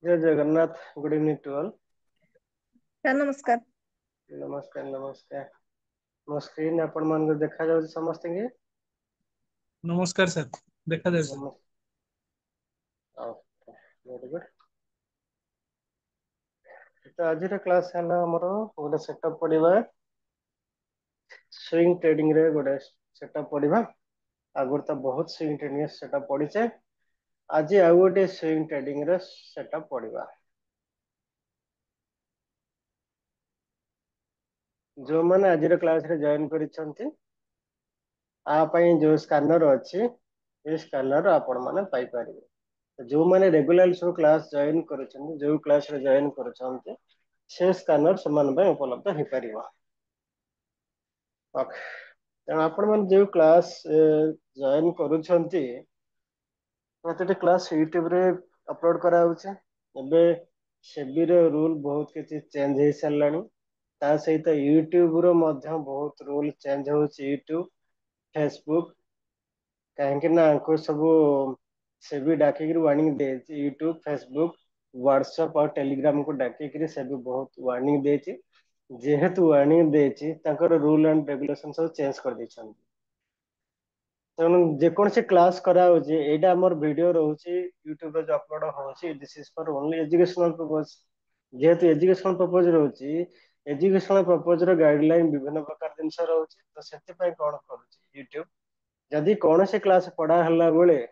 जय Jagannath. Good evening to all. Sir ନମସ୍କାର। नमस्कार नमस्कार। मो स्क्रीन आपण मान देखा जाउछ समस्त के। नमस्कार सर, देखा जाए। Very good. तो आज क्लास है हमर गोटे सेटअप पढ़िबा स्विंग ट्रेडिंग रे गोटे सेटअप पढ़िबा। आगुर तो बहुत स्विंग ट्रेडिंग सेटअप पढ़िचे। आज आ गोटे स्विंग ट्रेडिंग रे सेटअप पढ़िबा। जो मैंने आज क्लास रे जॉइन करिसंती आ पई जो स्कैनर अछि ए स्कैनर आपण माने पाई परिबे। जो मैंने रेगुलर सब क्लास जॉइन करिसंती जो क्लास रे जॉइन करिसंती से स्कैनर समान में उपलब्ध हो परिबा। ओके, तेणु आपण माने जो क्लास जॉइन करुछंती प्रतिटी क्लास यूट्यूब रे अपलोड करा होचे। एबे सेबी रो रूल बहुत किछि चेंज हे सरलानी। ता सहित यूट्यूब रो मध्य बहुत रूल चेंज होची। यूट्यूब फेसबुक कहीं ना आंको सब सेबी डाकिक वार्निंग दे। यूट्यूब फेसबुक व्हाट्सएप और टेलीग्राम को डाकिक सेबी बहुत वार्निंग देची। जेहेतु वार्निंग देची तांकर रूल एंड रेगुलेशन सब चेंज कर दैछन। तेणु जेकोसी क्लास करा होची एटा हमर वीडियो रहउची यूट्यूब रे जो अपलोड होची this is for only educational purpose. जेहेतु एजुकेशनल पर्पस रहउची एजुकेशनल पर्पस रो गाइडलाइन विभिन्न प्रकार जिंस रहउची। तो सेति पय कोन करूची यूट्यूब जदि कौन से क्लास पढ़ा हला बेले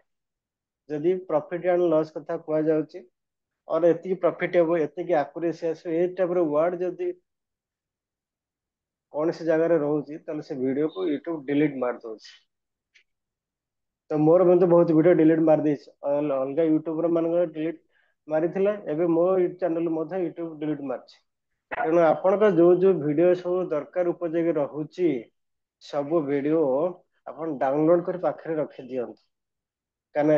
जदि प्रॉफिट एंड लॉस कथा कुआ जाउची और एति प्रॉफिट हेबो एति एक्यूरेसी आसो ए टाइप रो वर्ड जदि कौन से जगह रे रहउची तले से वीडियो को यूट्यूब डिलीट मार दोची। तो मोर में तो बहुत वीडियो डिलीट मार देछ। अलग यूट्यूबर मान डिलीट मारी एबे मो चैनल यूट्यूब डिलीट मारछि। तेणु आपण जो जो वीडियो सब दरकार उपयोगी रहुची सब वीडियो अपन डाउनलोड कर पाखरे रखि दियंतु। कने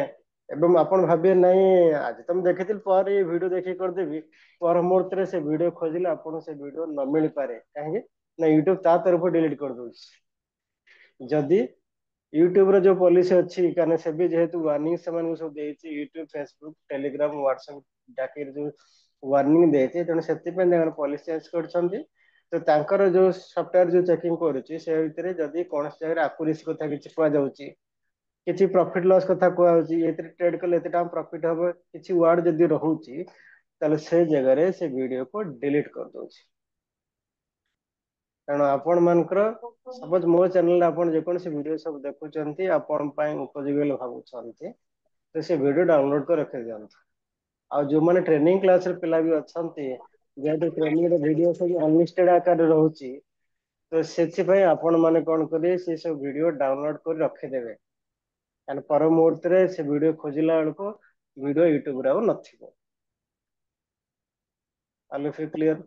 एवं आपण भाबे नहीं आज तुम देखिथिल पर ये वीडियो देखि कर देबी पर मुहूर्त रे से वीडियो खोजिले आपण से वीडियो न मिल पारे काहे ना यूट्यूब ता तरफ डिलीट कर दोछ। जदि यूट्यूब रे जो पॉलिसी अछि कने से भी जेहेतु वार्निंग से सब देछि यूट्यूब फेसबुक टेलीग्राम व्हाट्सएप डाके जो वार्निंग देछि तेणु सेति पे पॉलिसी चेंज करछंती। तो तांकर जो सॉफ्टवेयर जो चेकिंग करूची से भितरे जदि कौन से जगह एक्यूरेसी कथा किछि कुआ जाउची किछि प्रॉफिट लॉस कथा कुआ होची एते ट्रेड कले एते टाइम प्रॉफिट हबो किछि वर्ड जदि रहउची ताले से जगह रे से वीडियो को डिलीट कर दोची। तेणु आपण मानकर सपोज मो चैनल आपण जेकोन से वीडियो सब देखुचंती आपण पय उपयोगी बोली भाबुचंती तो से वीडियो डाउनलोड कर रख दियंतु। आ जो माने ट्रेनिंग क्लास रे पिला भी अछंती जेहेतु ट्रेनिंग रे वीडियो सब अनलिस्टेड आकार रहउची तो सेति पय आपण माने कोन करिवे से सब वीडियो डाउनलोड कर रखि देबे। एंड पर मुहूर्त रे से वीडियो खोजिला बेलको वीडियो यूट्यूब रे नथिबो। आलो फिर क्लियर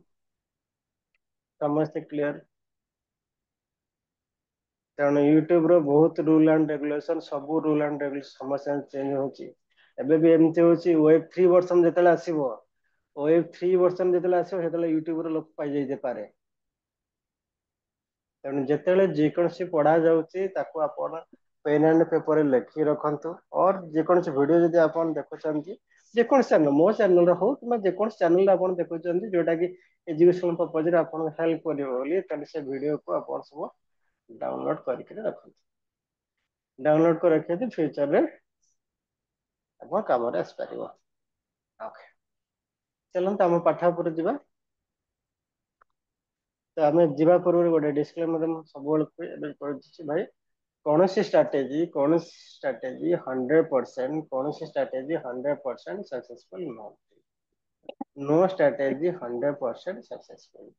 समस्त क्लियर। तेणु यूट्यूब रो बहुत रूल एंड रेगुलेशन सब रूल एंड रेगुलेशन समस्या चेंज होची। एबे भी एमती होची वेब 3 वर्जन जेतले आसीबो वेब 3 वर्जन जेतले आसीबो सेतले यूट्यूब रो लोक पाई जाई पारे। तेणु जेतेले जेकोसी पढ़ा जाउची ताको आपण पेन एंड पेपर लेखि रखंतु और जेकोसी वीडियो जदि आपण देखुचंती जेकोसी चैनल मो चैनल हो कि जेकोसी चैनल आपण देखुचंती जोटा कि एजुकेशन पर्पस रे आपण हेल्प करिवो बोली तने से वीडियो को आपण सब डाउनलोड करके रखंतु। डाउनलोड कर रखिए फ्यूचर रे अपन काम रे आस परिबो। ओके, चलंत हम पाठा पर जिबा। तो आम जीवा पूर्व गोटे डिस्क्लेमर सब भाई कौन सी स्ट्राटेजी 100% कौन सी strategy 100% successful no strategy 100% successful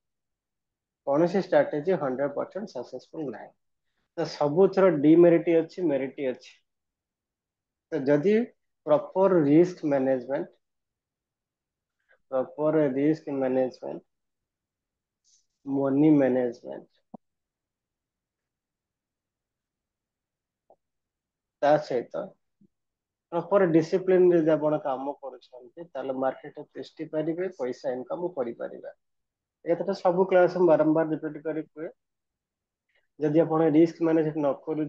कौन सी स्ट्राटेजी 100% सक्सेसफुल ना। तो सबू थर डिमेरिट अच्छी मेरिट अच्छी। तो जदि proper risk management money management ता सहित प्रॉपर डिसिप्लिन रे जब काम कर मार्केट टेस्टी पारे पैसा इनकम कर पारे। सब क्लास बारंबार रिपीट कर जदि आप रिस्क मैनेज न कर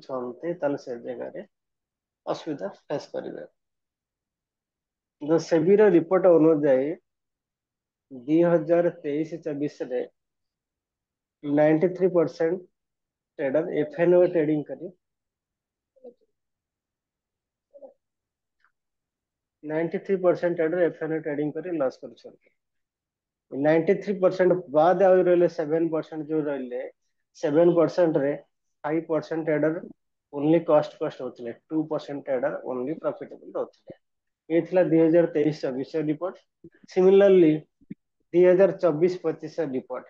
से जगह असुविधा फेस करेंगे। ସେବିର ରିପୋର୍ଟ ଅନୁଯାୟୀ 2023-24 93% ट्रेडर एफएनओ ट्रेडिंग करी 93% ट्रेडर एफएनओ ट्रेडिंग करी लॉस कर 93% बाद आउ रहिले 7% जो रहिले 7% रे 5% ट्रेडर ओनली कॉस्ट होतले 2% ट्रेडर ओनली प्रॉफिटेबल होतले ये थिला 2023-24 रिपोर्ट सिमिलरली 2024-25 रिपोर्ट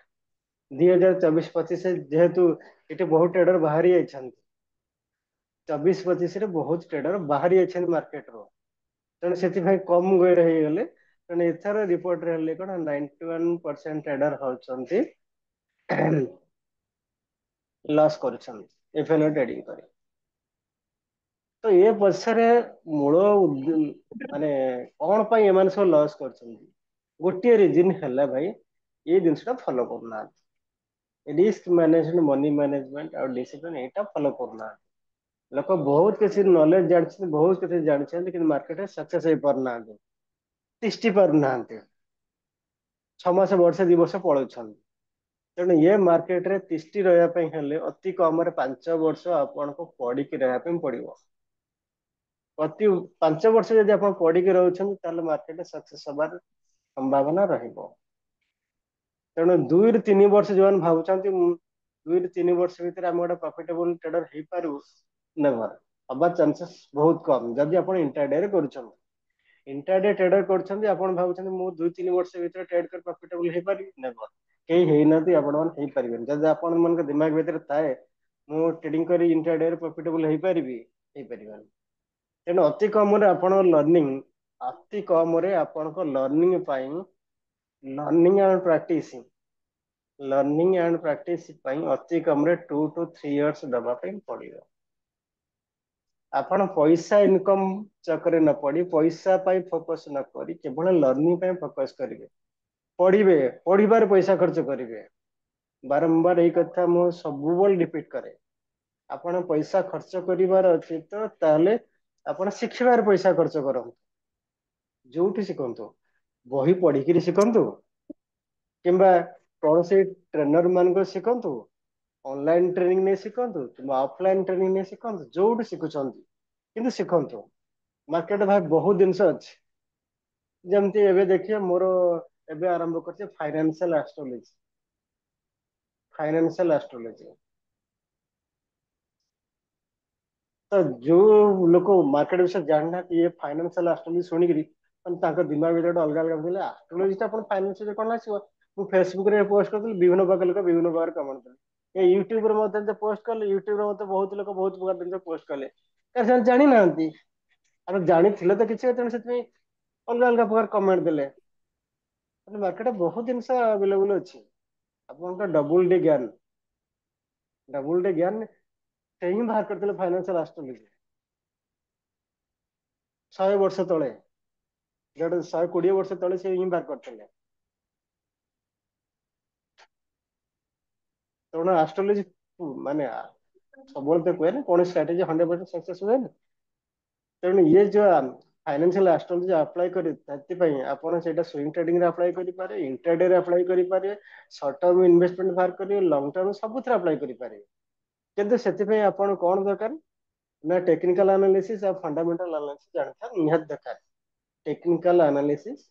2024-25 जेहेतु ये बहुत ट्रेडर बाहरी अछंती 24-25 रे बहुत ट्रेडर बाहरी अछंती मार्केट रो तेणु से कम गए रही गले तेणु एथर रिपोर्ट रे कौन 91% ट्रेडर होचंती लॉस करछंती एफएनओ ट्रेडिंग करी तो ये पछरे मूल माने कौन पाई एमान सब लॉस करछंती गोटे रीजन है भाई ये जिनसटा फॉलो करना रिस्क मैनेजमेंट मनी मैनेजमेंट और डिसिप्लिन एटा फॉलो करना लोक बहुत किसी नॉलेज जानते बहुत किसी जानते लेकिन मार्केट में सक्सेस हो पारना तिष्टि पारना 6 मास वर्ष 2 वर्ष पड़ौछन तेणु ये मार्केट रे तिष्टि रहा हेले अति कम 5 वर्ष आपन को पड़ी की रहा पड़ो अति 5 वर्ष यदि आप पड़ी की रोचन मार्केट सक्सेस हबार संभावना रहिबो तेणु 2 ରୁ 3 वर्ष जो भावुं 2 ରୁ 3 वर्ष भितर आम गोटे प्रॉफिटेबल ट्रेडर हो पारू नेवर हवा चांसेस बहुत कम जदि आप इंट्राडे कर इंट्राडे ट्रेडर कर भावुं मु 2-3 वर्ष भितर ट्रेड कर प्रॉफिटेबल हो पारि नेवर कई होना पारे जब आपण मन दिमाग भीतर थाए मु ट्रेडिंग कर इंट्राडे प्रॉफिटेबल हो पारि तेणु अति कम लर्निंग अति कम लर्निंग एंड प्रैक्टिस अति कम 2 to 3 years दबा पड़ो आपण पैसा इनकम चक्कर न पड़ी पैसा फोकस न करी केवल लर्निंग पे फोकस करेंगे पढ़े पढ़ार पैसा खर्च करेंगे बारंबार यही कथा मु सब रिपीट करे आपण पैसा खर्च करिवार अछि तो ताले आपण शिखिबार पैसा खर्च करंतु जोठी शिखंतु बही पढ़िकी शिखंतु किंबा कौन से ट्रेनर मान शिखंतु ऑनलाइन ट्रेनिंग नहीं शिखंतु कि ऑफलाइन ट्रेनिंग नहीं शिखंतु जोठी शिखुचंती किंतु शिखंतु मार्केट भाई बहुत जिनस अच्छी जमती एबे देखिए मोर एबे आरंभ करते फाइनेंशियल एस्ट्रोलॉजी तो जो लोक मार्केट विषय जानना ये फाइनेंशियल एस्ट्रोलॉजी शुणिकी दिमाग भीतर अलग अलग एस्ट्रोलॉजी फाइनेंशियल कौन आसो मु फेसबुक रे पोस्ट करती विभिन्न प्रकार लोक विभिन्न प्रकार कमेंट कले यूट्यूब रे पोस्ट कले यूट्यूब रे बहुत लोक बहुत प्रकार जिन पोस्ट कले जानी ना आप जानी तो किसी तेणु अलग अलग प्रकार कमेंट देले मार्केट बहुत जिन अवेलेबल अच्छी आप डबल डी ज्ञान से ही बाहर करते फाइनेंशियल एस्ट्रोलॉजी 100 वर्ष तले 120 वर्ष तले से ही बाहर करते तेणु एस्ट्रोलॉजी माने सब तो कहे कौन स्ट्राटेजी 100% सक्सेस हुए तेणु ये जो फाइनेंशियल एस्ट्रोलॉजी अप्लाई करें आपड़ से स्विंग ट्रेडिंग रे अप्लाई करें इंट्राडे रे अप्लाई करें शॉर्ट टर्म इन्वेस्टमेंट बाहर करें लॉन्ग टर्म सब अप्लाई करें किंतु से आपन कौन दरकार ना टेक्निकल एनालिसिस और फंडामेंटल एनालिसिस जानता निहात दरकार technical analysis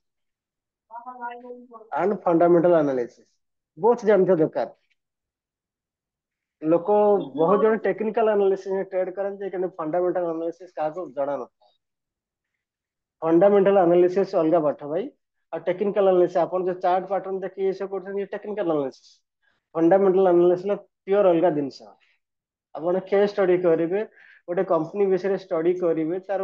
and fundamental analysis both जानता दरकार लोक बहुत जन टेक्निकल एनालिसिस ट्रेड करते कि फंडामेंटल एनालिसिस क्या जाना ना फंडामेंटल एनालिसिस अलग पाठ भाई और टेक्निकल एनालिसिस आप जो चार्ट पैटर्न देखिए ये सब करते technical analysis fundamental analysis pure अलग जिनस आप केस स्टडी करेंगे गोटे कंपनी विषय स्टडी करेंगे तार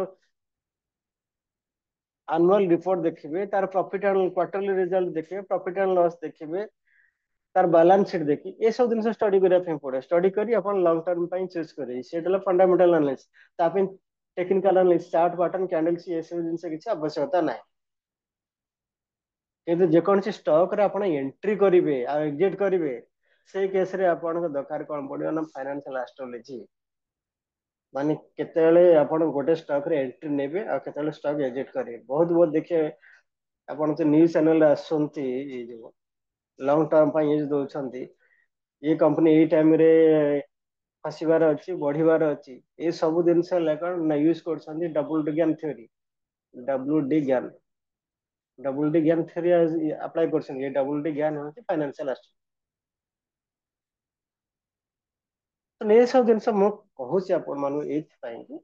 एनुअल रिपोर्ट देखिए तार प्रॉफिट एंड क्वार्टरली रिजल्ट देखिए प्रॉफिट एंड लॉस देखिए तार बैलेंस शीट देखिए ये सब जिन स्टडी करने पड़े स्टडी करी लॉन्ग टर्म चूज करेंगे से fundamental analysis technical analysis chart pattern candles ये सब जिन किसी आवश्यकता ना किंतु जेकोसी स्टॉक रे आपण एंट्री करेंगे आ एग्जिट करेंगे से केस रे आपण दरकार कौन पड़ो ना फाइनेंशियल एस्ट्रोलॉजी माने केतेले आपण गोटे स्टॉक रे एंट्री नेबे आ केतेले स्टॉक एग्जिट करेंगे बहुत बहुत देखिए आपण तो न्यूज चैनल आसंती ये जो लॉन्ग टर्म पर ये दउछंती ये कंपनी ए टाइम रे खसिबार अछि बढ़िबार अछि ये सब जिनस लेकन ना यूज करछंती डब्ल्यू डी ज्ञान थ्योरी अप्लाई करछन ये डब्ल्यू डी ज्ञान होछि फाइनेंशियल एस्ट्रो तो ये सब जिनस मु कहूछि आपण मानु एथि पई कि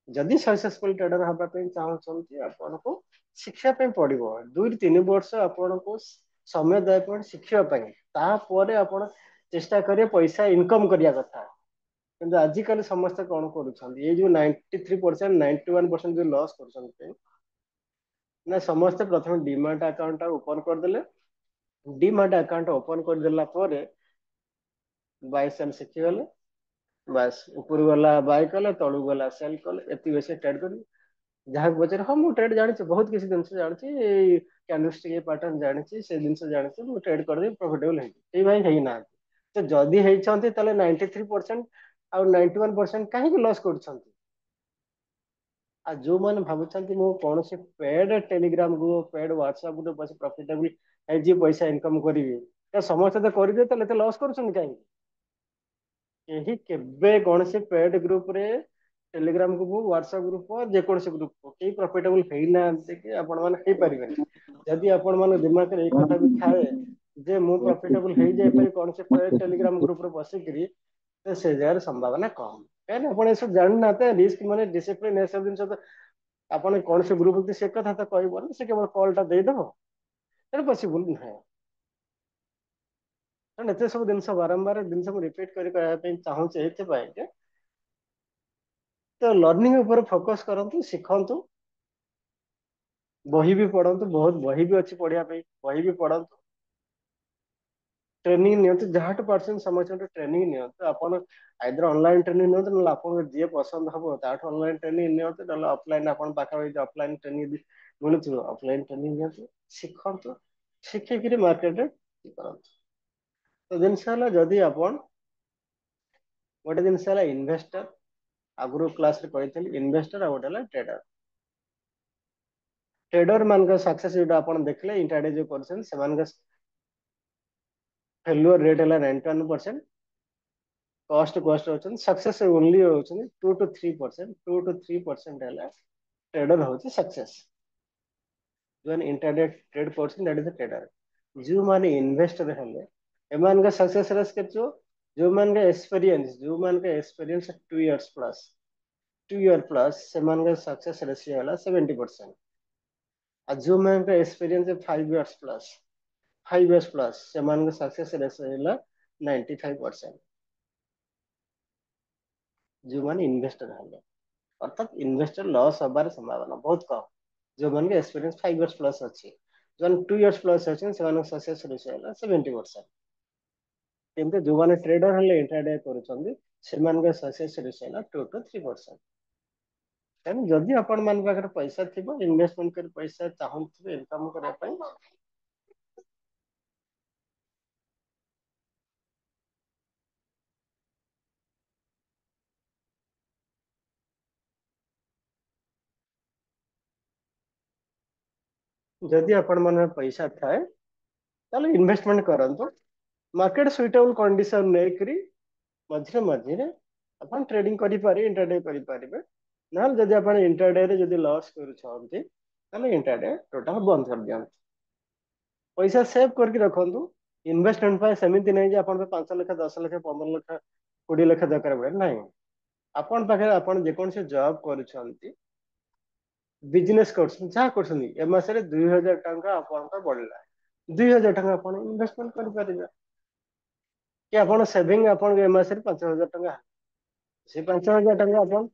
जदि सक्सेसफुल ट्रेडर हबा पे चाहछंती आपनको शिक्षा पे पड़िबो 2 3 वर्ष आपनको समय दय पड़ शिक्षा पे तापर आपण चेष्टा करिए पैसा इनकम करिया कथा किंतु आजिकल समस्त कौन करुछंती ये जो 93% 91% जो लॉस करुछंती ना समस्त प्रथम डीमार्ट अकाउंट ओपन करदेले डीमार्ट अकाउंट ओपन करदेला पर बाय सेल शिखिगले बस ऊपर वाला बाय कले तळु वाला सेल कले एति बेसी ट्रेड कर जहाँ पचारे हाँ मुझे ट्रेड जानी बहुत किसी जिन जानी कैंडलस्टिक पैटर्न जानी से जिन जानी मुझे ट्रेड कर प्रॉफिटेबल है भाई है ना तो जदि होती 93% आउ 91% कहीं लॉस कर जो मैंने भावुँ मु कौन से पेड टेलीग्राम को पेड व्हाट्सएप को बस प्रॉफिटेबल जी पैसा इनकम करी समस्त तो करेंगे लॉस कर कहीं केही केबे कौन से पेड ग्रुप रे टेलीग्राम ग्रुप व्हाट्सएप ग्रुप जेकोसी ग्रुप कहीं प्रॉफिटेबल है ना कि आपण माने हे परिबे जदि आपण माने दिमाग रे एक कथा भी थाए जे मु प्रॉफिटेबल है जाय पारी कौन से पेड टेलीग्राम ग्रुप रे बसी करी तो से जार संभावना कम कहना आपण सब जान ना ते रिस्क माने डिसिप्लिन ए सब दिन तो आपण कौन से ग्रुप से कथा तो कहबो से केवल कॉल टा दे दो एटा पॉसिबल नहीं कारण एते सब जिन बारंबार जिन रिपीट कर चाहूचे तो लर्निंग ऊपर फोकस करंतु शिखंतु बही भी पढ़ंतु बहुत बही भी अच्छी पढ़िया बही भी पढ़ंतु ट्रेनिंग नियंतु जहाँ परसेंट समझ ट्रेनिंग नियंतु आपण आइदर ऑनलाइन ट्रेनिंग नियंतु ना आपन जे पसंद हबो ताठ ऑनलाइन ट्रेनिंग नियंतु ना ऑफलाइन आपण पाखा ऑफलाइन ट्रेनिंग मिलुछु ऑफलाइन ट्रेनिंग नियंतु शिखंतु शिखि कि मार्केट रे करंतु तो जिनस जदि आपण गोटे जिनस इन्वेस्टर आगुरु क्लास रे कहते इन्वेस्टर आ गोटे ट्रेडर ट्रेडर मान सक्सेस जो आप देखले इंट्राडे जो कर फेल्युअर रेट है 91% कॉस्ट अच्छा सक्सेस ओनली होती 2 to 3% 2 to 3% है ट्रेडर होची सक्सेस जो इंट्राडे ट्रेड करछन दैट इज द ट्रेडर जो माने इन्वेस्टर हेले एमान का सक्सेस रेस केचो जो मान का experience 2 years plus 2 year plus से मान का सक्सेस रेशियो है 70% और जो मान का experience 5 years plus 5 years plus से मान का सक्सेस रेशियो है 95% जो मान इन्वेस्टर हेले अर्थात इन्वेस्टर लॉस हबार संभावना बहुत कम जो मान एक्सपीरियंस 5 years प्लस अच्छी जो 2 years प्लस अच्छे से सक्सेस रेशियो है 70% किंतु जो माने ट्रेडर हेले इंट्राडे करूछंदी सेमान का सक्सेस रेशियो है 2 to 3%। तेणु जदि आपण मान पाखरे पैसा थिबो इन्वेस्टमेंट कर पैसा चाहूथिबे इनकम करबा पई जदि आपण मान पैसा थाए ताले इन्वेस्टमेंट करंतु मार्केट सुइटेबल कंडीशन नेकरी मझिरे मझिरे अपन ट्रेडिंग करि पारे इंट्राडे करि पारिबे ना जदि आपण इंट्राडे रे जदि लॉस करूछंती ताले इंट्राडे टोटल बंद कर दियंतु पैसा सेव करके रखंतु इन्वेस्टमेंट पाए सेमिति नै जे आपण 5 लाख 10 लाख 15 लाख 20 लाख दरकार पड़े नहीं आपण पाखे आपण जे कोन से जॉब करूछंती बिजनेस करछन जा करछन ए मासरे 2000 टंका आपण बढ़ला 2000 टंका आपण इन्वेस्टमेंट कर पारिबे कि आपण सेविंग आपण ए मासरे 5000 टंका से 5000 टंका आपण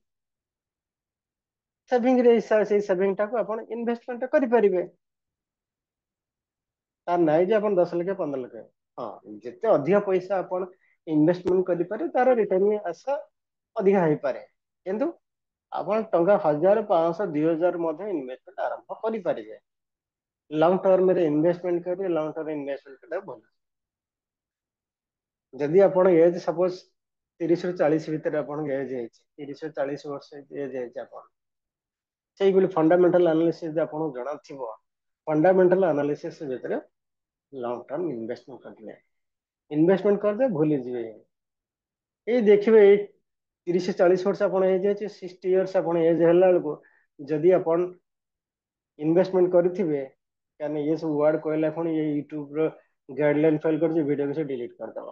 सेविंग रे हिसाब से सेविंग टाको आपण इन्वेस्टमेंट कर पारिबे तार नाइ जे आपण 10 लाख 15 लाख हाँ जिते अधिक पैसा आपण इन्वेस्टमेंट करि पारे तार रिटर्न आशा अधिक होई पारे किंतु आपण टंका 1500 2000 मध्य इन्वेस्टमेंट आरंभ करि पारिबे लॉन्ग टर्म रे इन्वेस्टमेंट करिए लॉन्ग टर्म इन्वेस्टमेंट करबा भल जदि आपण एज सपोज 30 ରୁ 40 ଭିତରେ ଆପଣଙ୍କ ଏଜ୍ ହେଇଛି, 30 ରୁ 40 ବର୍ଷ ଏଜ୍ ହେଇଛି ଆପଣ, ସେଇଭଳି ଫଣ୍ଡାମେଣ୍ଟାଲ ଆନାଲିସିସ୍ ଯଦି ଆପଣଙ୍କୁ ଜଣାଥିବ, ଫଣ୍ଡାମେଣ୍ଟାଲ ଆନାଲିସିସ୍ ଭିତରେ ଲଙ୍ଗ ଟର୍ମ ଇନଭେଷ୍ଟମେଣ୍ଟ କରିଲେ, ଇନଭେଷ୍ଟମେଣ୍ଟ କରିଦେବେ ଭୁଲିଯିବେ। ଏଇ ଦେଖିବେ ଏଇ 30 40 ବର୍ଷ ଆପଣ ଏଜ୍ ଅଛି, 60 ଇୟର୍ସ ଆପଣ ଏଜ୍ ହେଲା ବେଳକୁ ଯଦି ଆପଣ ଇନଭେଷ୍ଟମେଣ୍ଟ କରିଥିବେ, କାରଣ ଇଏ ସବୁ ୱାର୍ଡ କହିଲା ପୁଣି ଏ ୟୁଟ୍ୟୁବର ଗାଇଡଲାଇନ ଫେଲ କରୁଛି, ଭିଡିଓ କିଛି ଡିଲିଟ କରିଦବ,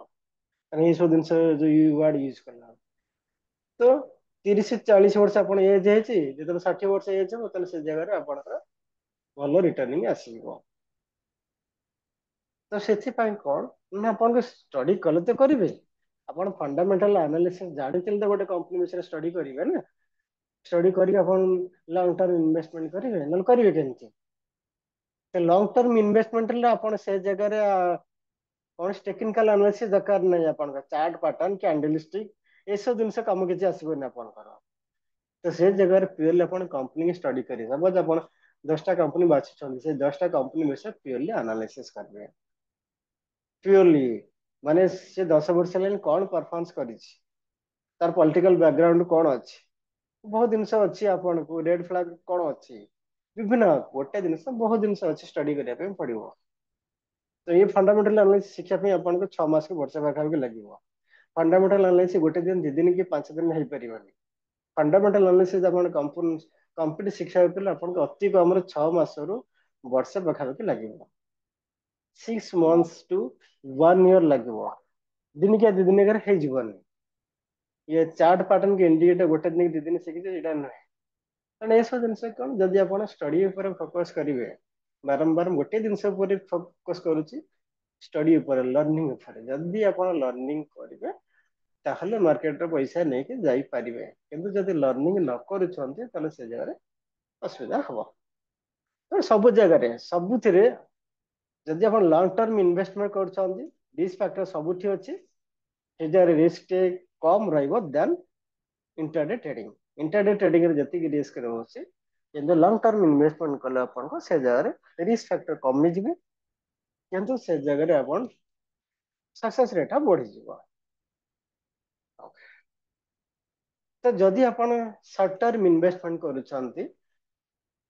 କାରଣ ଏଇ ସବୁ ଜିନିଷ ଯୋଉ ୱାର୍ଡ ୟୁଜ କଲା। ତ 30 40 ବର୍ଷ ଆପଣ ଏଜ୍ ହେଇଛି, ଯେତେବେଳେ 60 ବର୍ଷ ଏଜ୍ ହବ ତାହେଲେ ସେ ଜାଗାରେ ଆପଣଙ୍କର ଭଲ ରିଟର୍ନିଂ ଆସିଯିବ। ତ ସେଥିପାଇଁ କଣ ନା ଆପଣଙ୍କ ଷ୍ଟଡି କଲେ ତ କରିବେ, ଆପଣ ଫଣ୍ଡାମେଣ୍ଟାଲ ଆନାଲିସିସ୍ ଜାଣିଥିଲେ ତ ଗୋଟେ କମ୍ପାନୀ ବିଷୟରେ ଷ୍ଟଡି କରିବେ ନା, ଷ୍ଟଡି କରିକି ଆପଣ ଲଙ୍ଗ ଟର୍ମ ଇନଭେଷ୍ଟମେଣ୍ଟ କରିବେ, ନହେଲେ କରିବେ କେମିତି? ଲଙ୍ଗ ଟର୍ମ ଇନଭେଷ୍ଟମେଣ୍ଟ ହେଲେ ଆପଣ ସେ ଜାଗାରେ କୌଣସି ଟେକ୍ନିକାଲ ଆନାଲିସିସ୍ ଦରକାର ନାହିଁ, ଆପଣଙ୍କ ଚାର୍ଟ ପାଟର୍ନ କ୍ୟାଣ୍ଡେଲଷ୍ଟିକ ଏସବୁ ଜିନିଷ କାମ କିଛି ଆସିବନି ଆପଣଙ୍କର। ତ ସେ ଜାଗାରେ ପିଓରଲି ଆପଣ କମ୍ପାନୀ ଷ୍ଟଡି କରିବେ। ସପୋଜ ଆପଣ 10ଟା କମ୍ପାନୀ ବାଛୁଛନ୍ତି, ସେ 10ଟା କମ୍ପାନୀ ବିଷୟରେ ପିଓରଲି ଆନାଲିସିସ୍ କରିବେ, ପିଓରଲି ମାନେ ସେ 10 ବର୍ଷ ହେଲାଣି କଣ ପରଫର୍ମାନ୍ସ କରିଛି, ତାର ପଲିଟିକାଲ ବ୍ୟାକଗ୍ରାଉଣ୍ଡ କଣ ଅଛି, ବହୁତ ଜିନିଷ ଅଛି, ଆପଣଙ୍କୁ ରେଡ ଫ୍ଲାଗ କଣ ଅଛି, ବିଭିନ୍ନ ଗୋଟେ ଜିନିଷ ବହୁତ ଜିନିଷ ଅଛି ଷ୍ଟଡି କରିବା ପାଇଁ ପଡିବ। ତ ଏଇ ଫଣ୍ଡାମେଣ୍ଟାଲ ଆନାଲିସିସ୍ ଶିଖିବା ପାଇଁ ଆପଣଙ୍କୁ 6 ମାସ କି ବର୍ଷ ପାଖାପାଖି ଲାଗିବ। ଫଣ୍ଡାମେଣ୍ଟାଲ ଆନାଲିସିସ୍ ଗୋଟେ ଦିନ 2 ଦିନ କି 5 ଦିନ ହେଇପାରିବନି। ଫଣ୍ଡାମେଣ୍ଟାଲ ଆନାଲିସିସ୍ ଆପଣ କମ୍ପ୍ଲିଟ ଶିଖିବାକୁ ହେଲେ ଆପଣଙ୍କୁ ଅତି କମରେ 6 ମାସରୁ ବର୍ଷେ ପାଖାପାଖି ଲାଗିବ। 6 months to 1 year ଲାଗିବ, ଦିନିକିଆ 2 ଦିନିକାରେ ହେଇଯିବନି। ଇଏ ଚାର୍ଟ ପାଟର୍ନ କି ଇଣ୍ଡିକେଟର ଗୋଟେ ଦିନ କି 2 ଦିନ ଶିଖିଛି ସେଇଟା ନୁହେଁ। କାରଣ ଏସବୁ ଜିନିଷ କଣ, ଯଦି ଆପଣ ଷ୍ଟଡି ଉପରେ ଫୋକସ କରିବେ, ବାରମ୍ବାର ଗୋଟେ ଜିନିଷ ଉପରେ ଫୋକସ କରୁଛି, ଷ୍ଟଡି ଉପରେ, ଲର୍ଣ୍ଣିଂ ଉପରେ, ଯଦି ଆପଣ ଲର୍ଣ୍ଣିଂ କରିବେ ତାହେଲେ ମାର୍କେଟରେ ପଇସା ନେଇକି ଯାଇପାରିବେ, କିନ୍ତୁ ଯଦି ଲର୍ଣ୍ଣିଂ ନ କରୁଛନ୍ତି ତାହେଲେ ସେ ଜାଗାରେ ଅସୁବିଧା ହବ। ସବୁ ଜାଗାରେ ସବୁଥିରେ ଯଦି ଆପଣ ଲଙ୍ଗ ଟର୍ମ ଇନଭେଷ୍ଟମେଣ୍ଟ କରୁଛନ୍ତି, ରିସ୍କ ଫ୍ୟାକ୍ଟର ସବୁଠି ଅଛି, ସେ ଜାଗାରେ ରିସ୍କ ଟେ କମ ରହିବ ଦେନ୍ ଇଣ୍ଟ୍ରାଡେ ଟ୍ରେଡିଂ। ଇଣ୍ଟ୍ରାଡେ ଟ୍ରେଡିଂ ରେ ଯେତିକି ରିସ୍କ ରହୁଛି, କିନ୍ତୁ ଲଙ୍ଗ ଟର୍ମ ଇନଭେଷ୍ଟମେଣ୍ଟ କଲେ ଆପଣଙ୍କ ସେ ଜାଗାରେ ରିସ୍କ ଫ୍ୟାକ୍ଟର କମିଯିବେ, କିନ୍ତୁ ସେ ଜାଗାରେ ଆପଣ ସକ୍ସେସ ରେଟ୍ ବଢିଯିବ। ତ ଯଦି ଆପଣ ସର୍ଟ ଟର୍ମ ଇନଭେଷ୍ଟମେଣ୍ଟ କରୁଛନ୍ତି,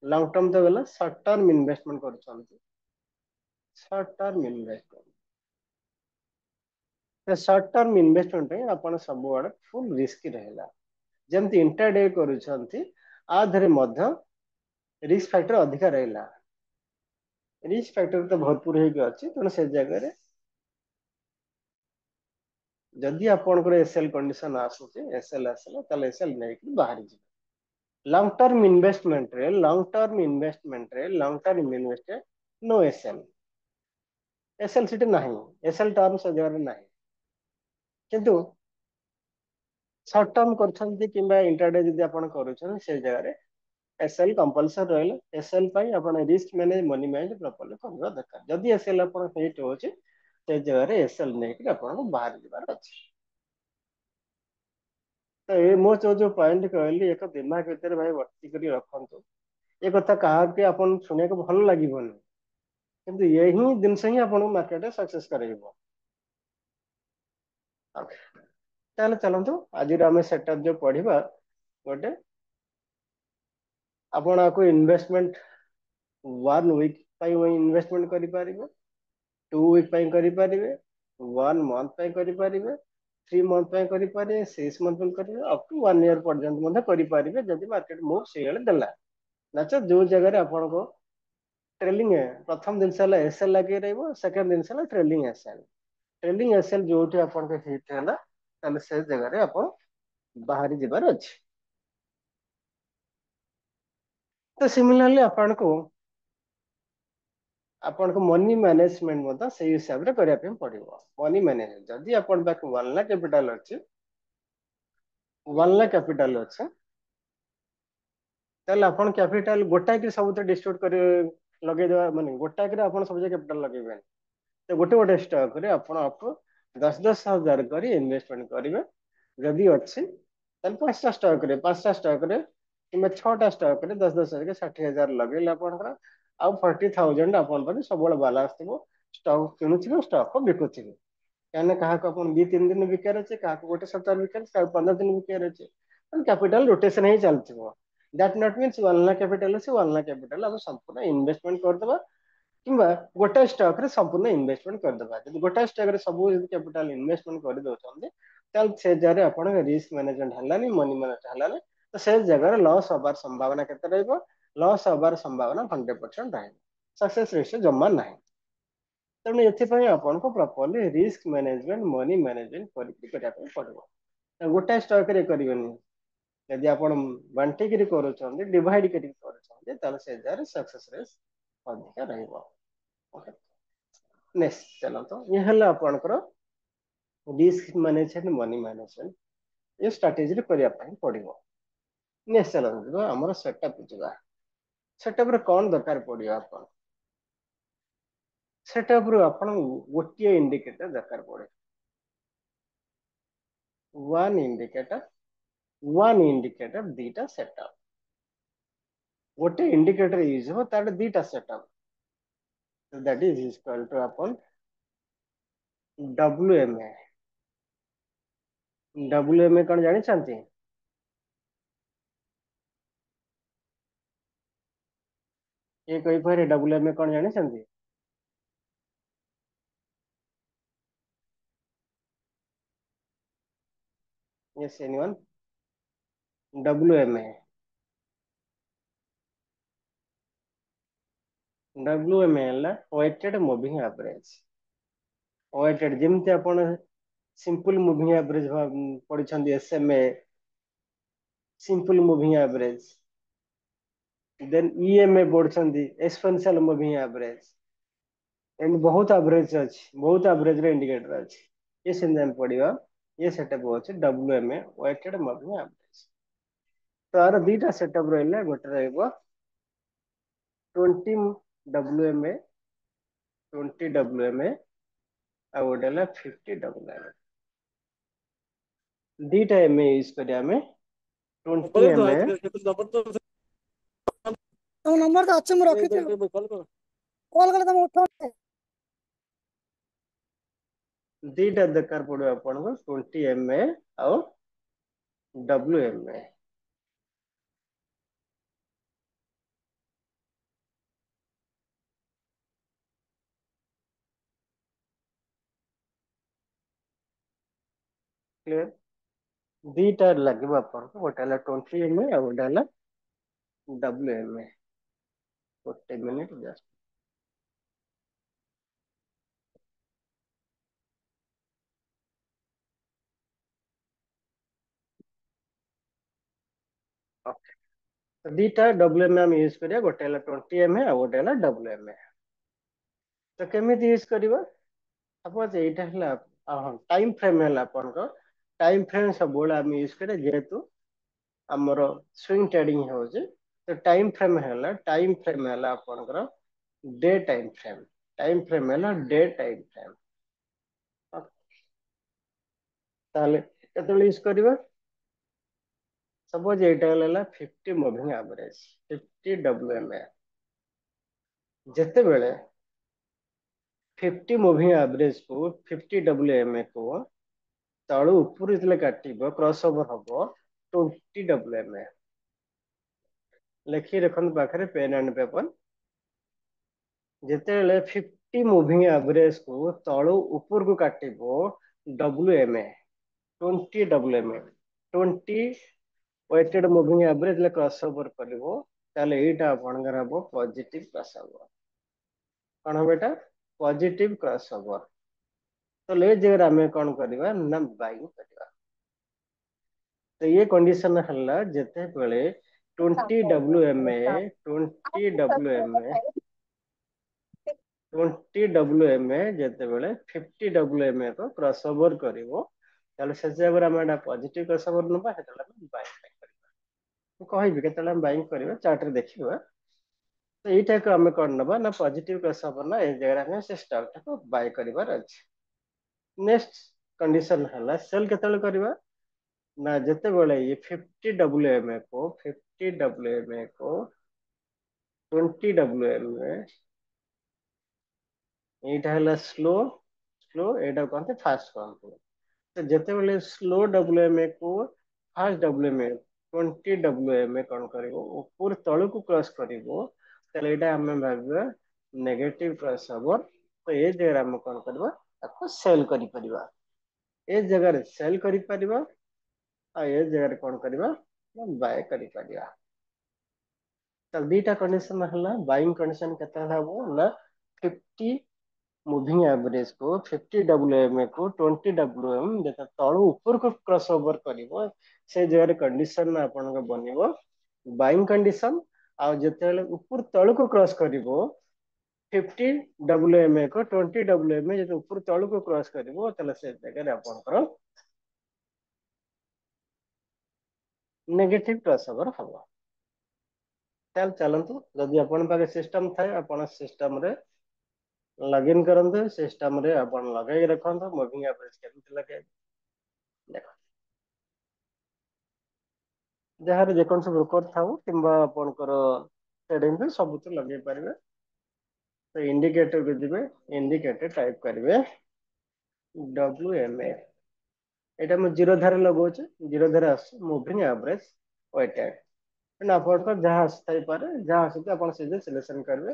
ଲଙ୍ଗ ଟର୍ମ ତ ଗଲା, ସର୍ଟ ଟର୍ମ ଇନଭେଷ୍ଟମେଣ୍ଟ କରୁଛନ୍ତି, short term investment, short term investment ପାଇଁ ଆପଣ ସବୁଆଡେ ଫୁଲ ରିସ୍କ ରହିଲା। ଯେମିତି ଇଣ୍ଟ୍ରାଡେ କରୁଛନ୍ତି, ଆ ଦେହରେ ମଧ୍ୟ ରିସ୍କ ଫ୍ୟାକ୍ଟର ଅଧିକା ରହିଲା, ରିସ୍କ ଫ୍ୟାକ୍ଟର ତ ଭରପୁର ହେଇକି ଅଛି, ତେଣୁ ସେ ଜାଗାରେ ଯଦି ଆପଣଙ୍କର ଏସଏଲ କଣ୍ଡିସନ ଆସୁଛି, ଏସଏଲ ଆସିଲା ତାହେଲେ ଏସଏଲ ନେଇକି ବାହାରିଯିବେ। ଲଙ୍ଗ ଟର୍ମ ଇନଭେଷ୍ଟମେଣ୍ଟରେ नो एसएल, एसएल सीटी ନାହିଁ, ଏସଏଲ ଟର୍ମ ସେ ଜାଗାରେ ନାହିଁ। କିନ୍ତୁ ସର୍ଟ ଟର୍ମ କରୁଛନ୍ତି କିମ୍ବା ଇଣ୍ଟ୍ରାଡେ ଯଦି ଆପଣ କରୁଛନ୍ତି, ସେ ଜାଗାରେ ଏସଏଲ କମ୍ପଲସରୀ ରହିଲା। ଏସଏଲ ପାଇଁ ଆପଣ risk manage money manage properly କରିବା ଦରକାର। ଯଦି ଏସଏଲ ଆପଣ ହିଟ୍ ହଉଛି, ସେ ଜାଗାରେ ଏସଏଲ ନେଇକି ଆପଣଙ୍କୁ ବାହାରି ଯିବାର ଅଛି। ତ ଏ ମୋ ଯୋଉ ପଏଣ୍ଟ କହିଲି, ଏକ ଦିମାଗ ଭିତରେ ଭାଇ ଭର୍ତ୍ତି କରି ରଖନ୍ତୁ। ଏ କଥା କାହାକୁ ଆପଣ ଶୁଣିବାକୁ ଭଲ ଲାଗିବନି, କିନ୍ତୁ ଏ ହିଁ ଜିନିଷ ହିଁ ଆପଣଙ୍କୁ ମାର୍କେଟରେ ସକ୍ସେସ କରାଇବ। ତାହେଲେ ଚାଲନ୍ତୁ ଆଜିର ଆମେ ସେଟଅପ୍ ଯୋଉ ପଢିବା, ଗୋଟେ ଆପଣ ଆକୁ ଇନଭେଷ୍ଟମେଣ୍ଟ 1 ୱିକ୍ ପାଇଁ ଇନଭେଷ୍ଟମେଣ୍ଟ କରିପାରିବେ, 2 ୱିକ୍ ପାଇଁ କରିପାରିବେ, 1 ମନ୍ଥ ପାଇଁ କରିପାରିବେ, 3 ମନ୍ଥ ପାଇଁ କରିପାରିବେ, 6 ମନ୍ଥ ପାଇଁ କରିପାରିବେ, ଅପ୍ ଟୁ 1 ଇୟର ପର୍ଯ୍ୟନ୍ତ ମଧ୍ୟ କରିପାରିବେ, ଯଦି ମାର୍କେଟ ମୁଭ୍ ସେଇଭଳି ଦେଲା। ନାଚ ଯୋଉ ଜାଗାରେ ଆପଣଙ୍କ ଟ୍ରେଲିଂ, ପ୍ରଥମ ଜିନିଷ ହେଲା ଏସଏଲ ଲାଗି ରହିବ, ସେକେଣ୍ଡ ଜିନିଷ ହେଲା ଟ୍ରେଲିଂ ଏସଏଲ। ଟ୍ରେଲିଂ ଏସଏଲ ଯୋଉଠି ଆପଣଙ୍କ ହିଟ୍ ହେଲା, ତାହେଲେ ସେ ଜାଗାରେ ଆପଣ ବାହାରି ଯିବାର ଅଛି। ତ ସିମିଲାରଲି ଆପଣଙ୍କୁ ମନି ମ୍ୟାନେଜମେଣ୍ଟ ମଧ୍ୟ ସେଇ ହିସାବରେ କରିବା ପାଇଁ ପଡିବ। ମନି ମ୍ୟାନେଜମେଣ୍ଟ, ଯଦି ଆପଣଙ୍କ ପାଖରେ 1 ଲାଖ କ୍ୟାପିଟାଲ ଅଛି, 1 ଲାଖ କ୍ୟାପିଟାଲ ଅଛି, ତାହେଲେ ଆପଣ କ୍ୟାପିଟାଲ ଗୋଟାକି ସବୁଥିରେ ଡିଷ୍ଟ୍ରିବ୍ୟୁଟ କରି ଲଗେଇଦେବା, ମାନେ ଗୋଟାକରେ ଆପଣ ସବୁ ଜାଗା କ୍ୟାପିଟାଲ ଲଗେଇବେନି। ତ ଗୋଟେ ଗୋଟେ ଷ୍ଟକରେ ଆପଣ ଅପ୍ ଟୁ 10,000 କରି ଇନଭେଷ୍ଟମେଣ୍ଟ କରିବେ। ଯଦି ଅଛି ତାହେଲେ 5ଟା ଷ୍ଟକରେ, 5ଟା ଷ୍ଟକରେ କିମ୍ବା 6ଟା ଷ୍ଟକରେ 10,000 60,000 ଲଗେଇଲେ ଆପଣଙ୍କର ଆଉ 40,000 ଆପଣଙ୍କ ପାଖରେ ସବୁବେଳେ ବାଲାନ୍ସ ଥିବ। ଷ୍ଟକ୍ କିଣୁଥିବେ, ଷ୍ଟକ୍ ବିକୁଥିବେ। कहने कहा को अपन 2-3 दिन बिकार अच्छे कहा गोटे सप्ताह बिकार कहा 15 दिन बिकार अच्छे कैपिटल रोटेशन ही चलती that not means one lakh capital अच्छे वन लाख कैपिटल हम संपूर्ण इन्वेस्टमेंट करदे किंबा गोटे स्टॉक रे संपूर्ण इन्वेस्टमेंट करदे जब गोटे स्टॉक रे सब कैपिटल इन्वेस्टमेंट कर दउछन से जगह आपण रिस्क मैनेजमेंट हलानी मनी मैनेजमेंट हलानी तो से जगह लॉस हबार संभावना केते रहइबो लॉस हबार संभावना 100% रहे सक्सेस रेशियो जमा नाही तेणु एथिपाई आपको properly risk management money management करके पड़ो गोटाए स्टॉक रे करबेनी यदि आप बांटिक डिवाइड कर से जगह सक्सेस रेस अधिक रहिबो ओके नेक्स्ट चलतो ये हला आपनकर रिस्क मैनेजमेंट मनी मैनेजमेंट ये स्ट्रेटजी रे करिया पई पड़िबो नेक्स्ट चलतो हमर सेटअप जिबा सेटअप रे कोन दरकार पड़ियो आपन सेटअप रो आपन गोटिए इंडिकेटर दरकार पड़े वन इंडिकेटर दीटा सेटअप गोटे इंडिकेटर यूज हो तार दीटा setup that is equal to अपन WMA WMA कौन जानी चाहती ये कोई पर WMA कौन जानी चाहती yes anyone WMA WMA weighted moving average weighted जेमते अपन सिंपल मूविंग एवरेज पढ़ी SMA simple moving average then EMA पढ़ी एक्सपोनेंशियल मूविंग एवरेज एंड बहुत एवरेज अच्छी बहुत एवरेज रे इंडिकेटर अच्छी ये सिंदम पढ़िया ये सेटअप होचे WMA weighted moving average तार दीटा सेटअप रहले गोटे रहइबो 20 WMA 20 WMA आ गोटे हला 50 WMA दीटा MA यूज करिया में 20 MA नंबर तो अच्छे में रखी थी कॉल कर तुम उठो दीटा दरकार पड़ो अपन को 20 MA और WMA क्लियर दीटा लगे अपन को गोटे हला 20 MA और गोटे हला WMA गोटे मिनिट जस्ट तो दीटा WMA हम यूज करिया गोटे हला 20 MA और गोटे हला WMA तो केमिति यूज करबा सपोज एटा हला टाइम फ्रेम हला अपन को टाइम फ्रेम सब बोला हम यूज करे जेतु हमर स्विंग ट्रेडिंग हो जे तो टाइम फ्रेम हला अपन को डे टाइम फ्रेम हला डे टाइम फ्रेम ताले केतल यूज करबा सपोज एटा हला 50 मूविंग एवरेज 50 WMA जेते बेले 50 मूविंग एवरेज को 50 WMA को तळु ऊपर इतले काटिबो क्रॉस ओवर हबो 20 WMA लेखि रखन पाखरे पेन एंड पेपर जेते 50 मूविंग एवरेज को तळु ऊपर को काटिबो WMA 20 WMA 20 weighted moving average ले क्रॉस ओवर करबो ताले एटा आपनकर हबो पॉजिटिव क्रॉस ओवर कौन हम बेटा पॉजिटिव क्रॉस ओवर तो ले जगह आम कौन करवा ना बाइंग करवा तो ये कंडीशन हल्ला जेते बेले 20 WMA 20 WMA 20 WMA जेते बेले 50 WMA को क्रॉस ओवर करिवो ताले से जगह आम एटा पॉजिटिव क्रॉस ओवर नबा हेतला बाइंग करबा कहबी केतला बाइंग करबा चार्ट रे देखिबा तो एटा को आम कौन नबा ना पॉजिटिव क्रॉस ओवर ना ए जगह में से स्टॉक को बाय करिवार अछि नेक्स्ट कंडीशन हला सेल केतल करबा ना जेते बेले ये 50 WMA को 20 WMA एटा हला स्लो स्लो एटा कहते फास्ट कहते तो जिते स्लो डब्ल्यूएमए को फास्ट डब्ल्यूएमए 20 डब्ल्यूएमए कौन कर ऊपर तल को क्रॉस कर भाव नेगेटिव क्रॉस ओवर तो ये जगह आम कौन करवा सेल कर ए जगह सेल कर ये जगह कौन करवा बाय कर दीटा कंडीशन है बाइंग कंडीशन केते ना 50 मूविंग एवरेज को 50 डब्ल्यूएम को 20 डब्ल्यूएम जब तलू ऊपर को क्रॉस ओवर कर से जगह कंडीशन आपन बनइबो बाइंग कंडीशन आ जते ऊपर तल को क्रॉस कर 50 डब्ल्यूएम को 20 डब्ल्यूएम जब ऊपर तल को क्रॉस कर से जगह आपनकर नेगेटिव क्रॉस ओवर हम चलतु जदि अपन पाखे सिस्टम थाए अपन सिस्टम रे लॉगिन करंतु सिस्टम रे अपन लगे रखंतु मूविंग एवरेज केमति लगे देख जहार जेकोन से ब्रोकर थाउ किंबा आपनकर ट्रेडिंग पे सब तो लगे पारिबे तो इंडिकेटर को दिबे इंडिकेटर टाइप करिवे डब्ल्यूएमए एटा म जीरो धार लगाउछ जीरो धार आस मूविंग एवरेज वेटेड आपन जहाँ आसथाई पारे जहाँ आसते आप सीधे सिलेक्शन करेंगे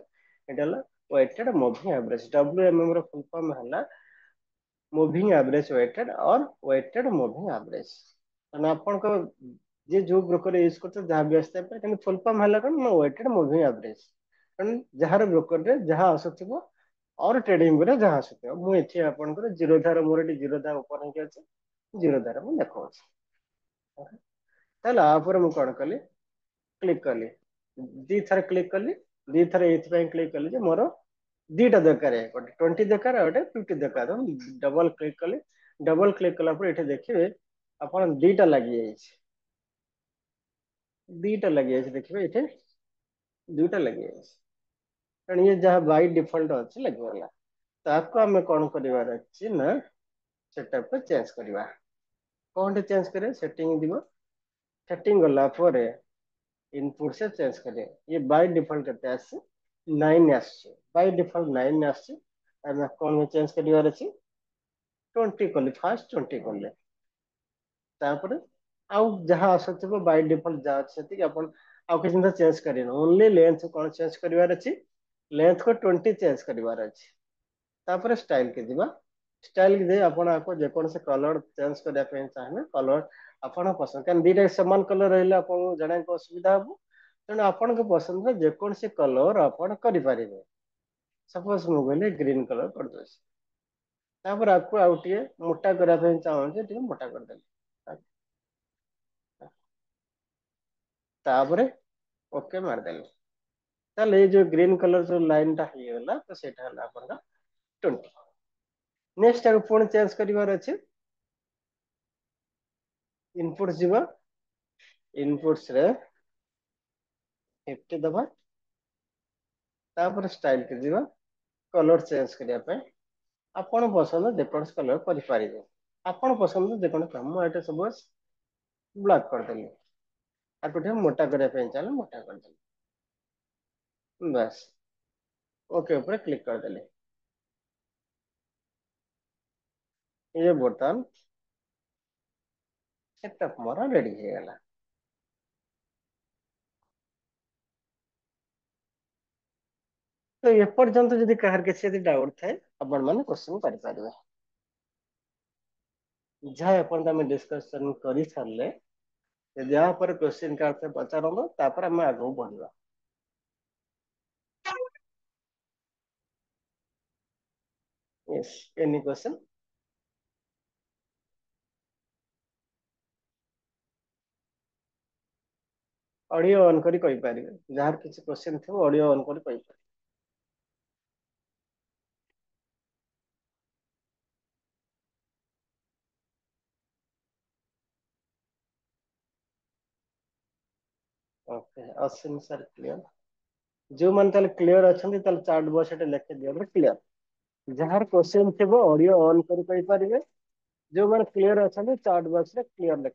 ये वेटेड मूविंग एवरेज डब्ल्यूएमएम रो फुल फॉर्म है मूविंग एवरेज वेटेड और वेटेड मूविंग एवरेज आपन को जे जो ब्रोकर यूज करते जहाँ भी आसते पारे फुल फॉर्म है कौन वेटेड मूविंग एवरेज कारण जहाँ ब्रोकर रे जहाँ आसुथिबो और ट्रेडिंग रे जहाँ आसुथिबो मु एठी आपन को जीरो धार मोर एठी जीरो धार ऊपर होके अछि जीरो धार मु देखौछ ताला आपर मु कोन कली क्लिक कली दी थर क्लिक कली दी थर एथि क्लिक कली जे मोर दीटा दरकार है गोटे 20 दरकार और गोटे 50 दरकार डबल क्लिक कली डबल क्लिक कला पर एठी देखिबे अपन दीटा लागि जाइछ दीटा लागि जाइछ देखिबे एठी दुईटा लागि जाइछ कारण ये जहाँ बाय डिफॉल्ट अछि लगवाला ताको हमें कोन करिवार अछि ना सेटअप पे चेंज करिवा कोन चेंज करे सेटिंग दिबो सेटिंग गला पर इनपुट से चेंज करें ये बाय डिफॉल्ट करते हैं 9 आसছে बाय डिफॉल्ट 9 आसছে हम कौन में चेंज करिवार अछि 20 कले फास्ट 20 कले तापर आउ जहां आसथिबो बाय डिफॉल्ट जा अछि अपन आउ किछ चेंज करेन ओनली लेंथ कौन चेंज करिवार अछि लेंथ को 20 चेंज करिवार अछि तापर स्टाइल के दिबा स्टाइल के दे अपन आपको जे कोन से कलर चेंज करया पे चाहे कलर अपन पसंद कान दीटा समान कलर रहले अपन जणे को असुविधा हो तेणु आपण के पसंद रे जेकोसी कलर आपण करि पारिबे सपोज मु बोले ग्रीन कलर कर दो तापर आपको आउटिए मोटा करा पे चाहूँ टे मोटा कर दे तापर ओके मार देले ताले ये जो ग्रीन कलर जो लाइन टा ही होला तो सेटा हला अपन 20 नेक्स्ट आको पुणी चेंज करिवार अछि इनपुट जीवा इनपुट्स रे 50 दबा तापर स्टाइल के जीवा कलर चेंज करिया पे आपण पसंद जेकोसी कलर करि पारिबे आपण पसंद जेकोसी काम एटा सब ब्लैक कर देली आको मोटा करिया पे चाहे मोटा कर देली बस ओके ऊपर क्लिक कर देली ये बटन सेटअप मोर रेडी हो गला तो ये पर्यंत जदि कहार किसी यदि डाउट थाए आपण माने क्वेश्चन करि पारिबे जहाँ अपन आम डिस्कशन कर सारे जहाँ पर क्वेश्चन का पचारब तापर आम आगू बढ़ा yes any question audio on करी कहि पारिबे जहाँ किसी क्वेश्चन थे ऑडियो ऑन करी कहि पारिबे ओके अश्विन सर क्लियर जो मन ताले क्लियर अछंती ताले चार्ट बॉक्स एटे लिख दियो क्लियर जहाँ क्वेश्चन थे ऑडियो ऑन करी कहि पारिबे जो मन क्लियर अछंती चार्ट बॉक्स रे क्लियर लिख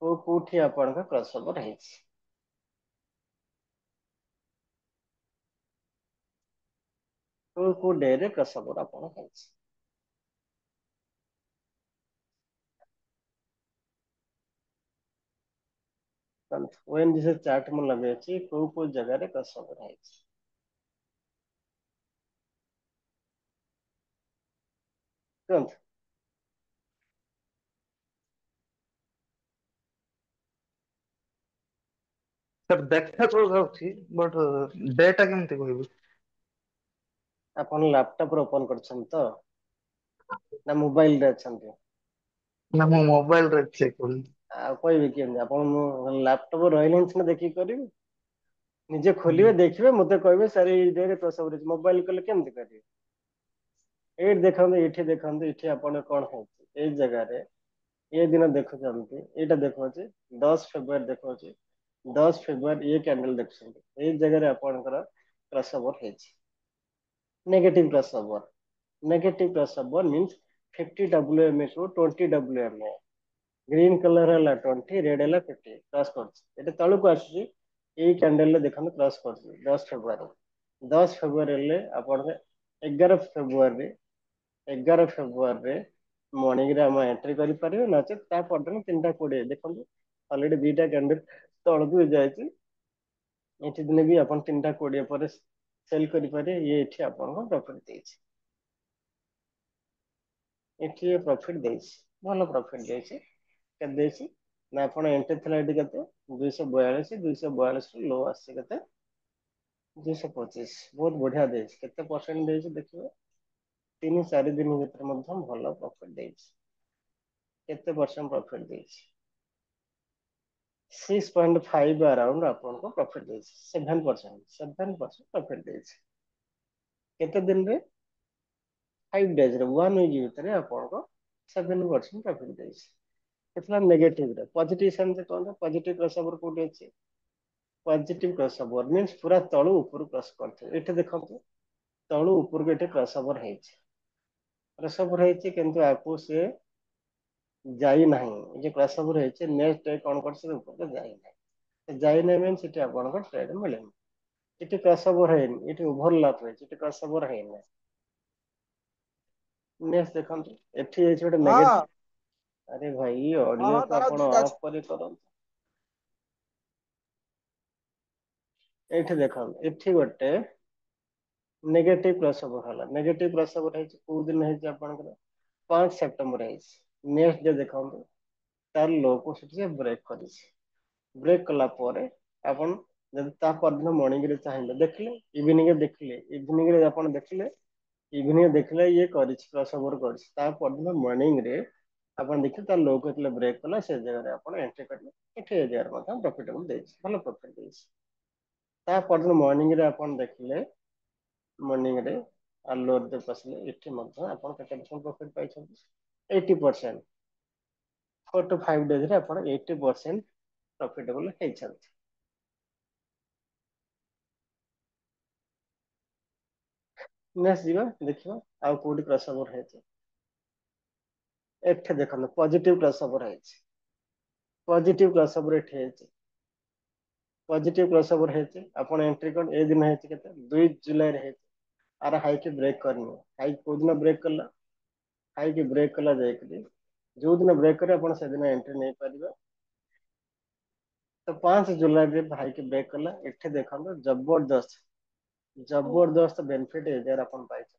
କୋଉଠି ଆପଣଙ୍କ କ୍ରସ୍ ଓଭର ହେଇଛି? କୋଉ ଡେ ରେ କ୍ରସ୍ ଓଭର ଆପଣ ହେଇଛି? ONGC ଚାର୍ଟ ମୁଁ ଲଗେଇଛି, କୋଉ ଜାଗାରେ କ୍ରସ୍ ଓଭର ହେଇଛି? କୁହନ୍ତୁ। ସାର୍ ଦେଖା ତ ଯାଉଛି ବଟ୍ ଡେଟା କେମିତି କହିବି? ଆପଣ ଲାପଟପ ରେ ଓପନ କରିଛନ୍ତି ତ ନା ମୋବାଇଲ ରେ ଅଛନ୍ତି? ନା ମୁଁ ମୋବାଇଲ ରେ ଚେକ୍ କରୁଛି। ଆଉ କହିବି କେମିତି? ଆପଣ ଲାପଟପ ରହିଲେ ସିନା ଦେଖିକି କରିବେ। ନିଜେ ଖୋଲିବେ ଦେଖିବେ ମତେ କହିବେ ସାର୍ ଏଇ ଡେ ରେ କ୍ରସ୍ ଓଭର ହେଇଛି। ମୋବାଇଲ କଲେ କେମିତି କରିବେ? ଏଇଠି ଦେଖନ୍ତୁ, ଏଇଠି ଦେଖନ୍ତୁ, ଏଇଠି ଆପଣ କଣ ହଉଛି ଏଇ ଜାଗାରେ ଏ ଦିନ ଦେଖୁଛନ୍ତି, ଏଇଟା ଦେଖଉଛି 10 ଫେବୃଆରୀ ଦେଖଉଛି। 10 ଫେବୃଆରୀ ଏ କ୍ୟାଣ୍ଡେଲ ଦେଖୁଛନ୍ତି, ଏଇ ଜାଗାରେ ଆପଣଙ୍କର କ୍ରସ୍ ଓଭର ହେଇଛି। Negative cross over. Negative cross over means 50 WMA ରୁ 20 WMA। ଗ୍ରୀନ କଲର ହେଲା 20, ରେଡ ହେଲା 50, କ୍ରସ୍ କରୁଛି। ଏଟା ତଳକୁ ଆସୁଛି, ଏଇ କ୍ୟାଣ୍ଡେଲ ରେ ଦେଖନ୍ତୁ କ୍ରସ୍ କରୁଛି 10 ଫେବୃଆରୀ। 10 ଫେବୃଆରୀ ହେଲେ ଆପଣଙ୍କ 11 ଫେବୃଆରୀରେ 11 ଫେବୃଆରୀରେ ମର୍ଣ୍ଣିଂ ରେ ଆମେ ଏଣ୍ଟ୍ରି କରିପାରିବେ, ନଚେତ ତା ପରଦିନ 3ଟା 20 ଦେଖନ୍ତୁ ଅଲରେଡି ଦିଟା କ୍ୟାଣ୍ଡେଲ ତଳକୁ ଯାଇଛି। ଏଠି ଦିନେ ବି ଆପଣ 3ଟା 20 ପରେ ସେଲ କରିପାରିବେ। ଇଏ ଏଠି ଆପଣଙ୍କ ପ୍ରଫିଟ ଦେଇଛି, ଏଠି ପ୍ରଫିଟ ଦେଇଛି, ଭଲ ପ୍ରଫିଟ ଦେଇଛି। କେତେ ଦେଇଛି ନା ଆପଣ ଏଣ୍ଟ୍ରି ଥିଲା ଏଠି କେତେ 242, 242 ରୁ ଲୋ ଆସିଛି କେତେ 225। ବହୁତ ବଢିଆ ଦେଇଛି। କେତେ ପରସେଣ୍ଟ ଦେଇଛି ଦେଖିବେ, 3-4 ଦିନ ଭିତରେ ମଧ୍ୟ ଭଲ ପ୍ରଫିଟ ଦେଇଛି। କେତେ ପରସେଣ୍ଟ ପ୍ରଫିଟ ଦେଇଛି? 6.5 ଆରାଉଣ୍ଡ ଆପଣଙ୍କୁ ପ୍ରଫିଟ ଦେଇଛି। 7% ପ୍ରଫିଟ ଦେଇଛି। କେତେ ଦିନରେ? 5 ଡେଜରେ, 1 ୱିକ୍ ଭିତରେ ଆପଣଙ୍କ 7% ପ୍ରଫିଟ ଦେଇଛି। କେତେଟା ନେଗେଟିଭରେ? ପଜିଟିଭ ସେମିତି କୁହନ୍ତୁ, ପଜିଟିଭ କ୍ରସ୍ ଓଭର କୋଉଠି ଅଛି? ପଜିଟିଭ କ୍ରସ୍ ଓଭର ମିନ୍ସ ପୁରା ତଳୁ ଉପରୁ କ୍ରସ୍ କରିଥିବେ। ଏଠି ଦେଖନ୍ତୁ ତଳୁ ଉପରକୁ ଏଠି କ୍ରସ୍ ଓଭର ହେଇଛି। କ୍ରସ୍ ଓଭର ହେଇଛି କିନ୍ତୁ ଆକୁ ସେ ଯାଇନାହିଁ। ଏ ଯେ କ୍ରସ୍ ଓଭର ହେଇଛି ନେକ୍ସଟ ଡେ କଣ କରିଛି ଉପରକୁ ଯାଇନାହିଁ। ଯାଇନାହିଁ ମିନ୍ସ ସେଠି ଆପଣଙ୍କ ଟ୍ରେଡ୍ ମିଳେନି। ଏଠି କ୍ରସ୍ ଓଭର ହେଇନି, ଏଠି ଓଭରଲାପ ହେଇଛି, ଏଠି କ୍ରସ୍ ଓଭର ହେଇନି। ନେକ୍ସଟ ଦେଖନ୍ତୁ, ଏଠି ହେଇଛି ଗୋଟେ ନେଗେଟିଭ। ଆରେ ଭାଇ ଅଡିଓକୁ ଆପଣ ଅଫ୍ କରି କରନ୍ତୁ। ଏଇଠି ଦେଖନ୍ତୁ, ଏଠି ଗୋଟେ ନେଗେଟିଭ କ୍ରସ୍ ଓଭର ହେଲା। ନେଗେଟିଭ କ୍ରସ୍ ଓଭର ହେଇଛି କୋଉ ଦିନ ହେଇଛି ଆପଣଙ୍କର? 5 ସେପ୍ଟେମ୍ବର ହେଇଛି। ନେକ୍ସଟ ଡେ ଦେଖନ୍ତୁ ତାର ଲୋକୁ ସେଠି ସେ ବ୍ରେକ୍ କରିଛି। ବ୍ରେକ୍ କଲା ପରେ ଆପଣ ଯଦି ତା ପରଦିନ ମର୍ଣ୍ଣିଂ ରେ ଚାହିଁଲେ ଦେଖିଲେ, ଇଭିନିଂ ରେ ଦେଖିଲେ, ଇଭିନିଂ ରେ ଆପଣ ଦେଖିଲେ, ଇଭିନିଂ ଦେଖିଲେ ଇଏ କରିଛି କ୍ରସ୍ ଓଭର କରିଛି। ତା ପରଦିନ ମର୍ଣ୍ଣିଂ ରେ ଆପଣ ଦେଖିଲେ ତାର ଲୋକୁ ଯେତେବେଳେ ବ୍ରେକ୍ କଲା ସେ ଜାଗାରେ ଆପଣ ଏଣ୍ଟ୍ରି କରିବେ। ଏଠି ଏ ଜାଗାରେ ମଧ୍ୟ ପ୍ରଫିଟେବଲ ଦେଇଛି, ଭଲ ପ୍ରଫିଟ ଦେଇଛି। ତା ପରଦିନ ମର୍ଣ୍ଣିଂ ରେ ଆପଣ ଦେଖିଲେ, ମର୍ଣ୍ଣିଂ ରେ ଆଲୁଅରେ ପଶିଲେ, ଏଠି ମଧ୍ୟ ଆପଣ କେତେ ପରସେଣ୍ଟ ପ୍ରଫିଟ ପାଇଛନ୍ତି? 80%। 4 to 5 ଡେଜରେ ଆପଣ 80% ପ୍ରଫିଟେବଲ ହେଇଛନ୍ତି। ନେକ୍ସଟ ଯିବା ଦେଖିବା ଆଉ କୋଉଠି କ୍ରସ୍ ଓଭର ହେଇଛି। ଏଠି ଦେଖନ୍ତୁ ପଜିଟିଭ କ୍ରସ୍ ଓଭର ହେଇଛି। ପଜିଟିଭ କ୍ରସ୍ ଓଭର ଏଠି ହେଇଛି। ପଜିଟିଭ କ୍ରସ୍ ଓଭର ହେଇଛି, ଆପଣ ଏଣ୍ଟ୍ରି କଣ ଏଇ ଦିନ ହେଇଛି କେତେ 2 ଜୁଲାଇରେ ହେଇଛି। ଆର ହାଇକି ବ୍ରେକ୍ କରିନି। ହାଇ କୋଉ ଦିନ ବ୍ରେକ୍ କଲା? ହାଇକି ବ୍ରେକ୍ କଲା ଯାଇକରି ଯୋଉ ଦିନ ବ୍ରେକ୍ କରିବ ଆପଣ ସେଦିନ ଏଣ୍ଟ୍ରି ନେଇପାରିବେ। ତ 5 ଜୁଲାଇରେ ହାଇକି ବ୍ରେକ୍ କଲା। ଏଠି ଦେଖନ୍ତୁ ଜବରଦସ୍ତ ଜବରଦସ୍ତ ବେନିଫିଟ ଏ ଜାଗାରେ ଆପଣ ପାଇଛନ୍ତି।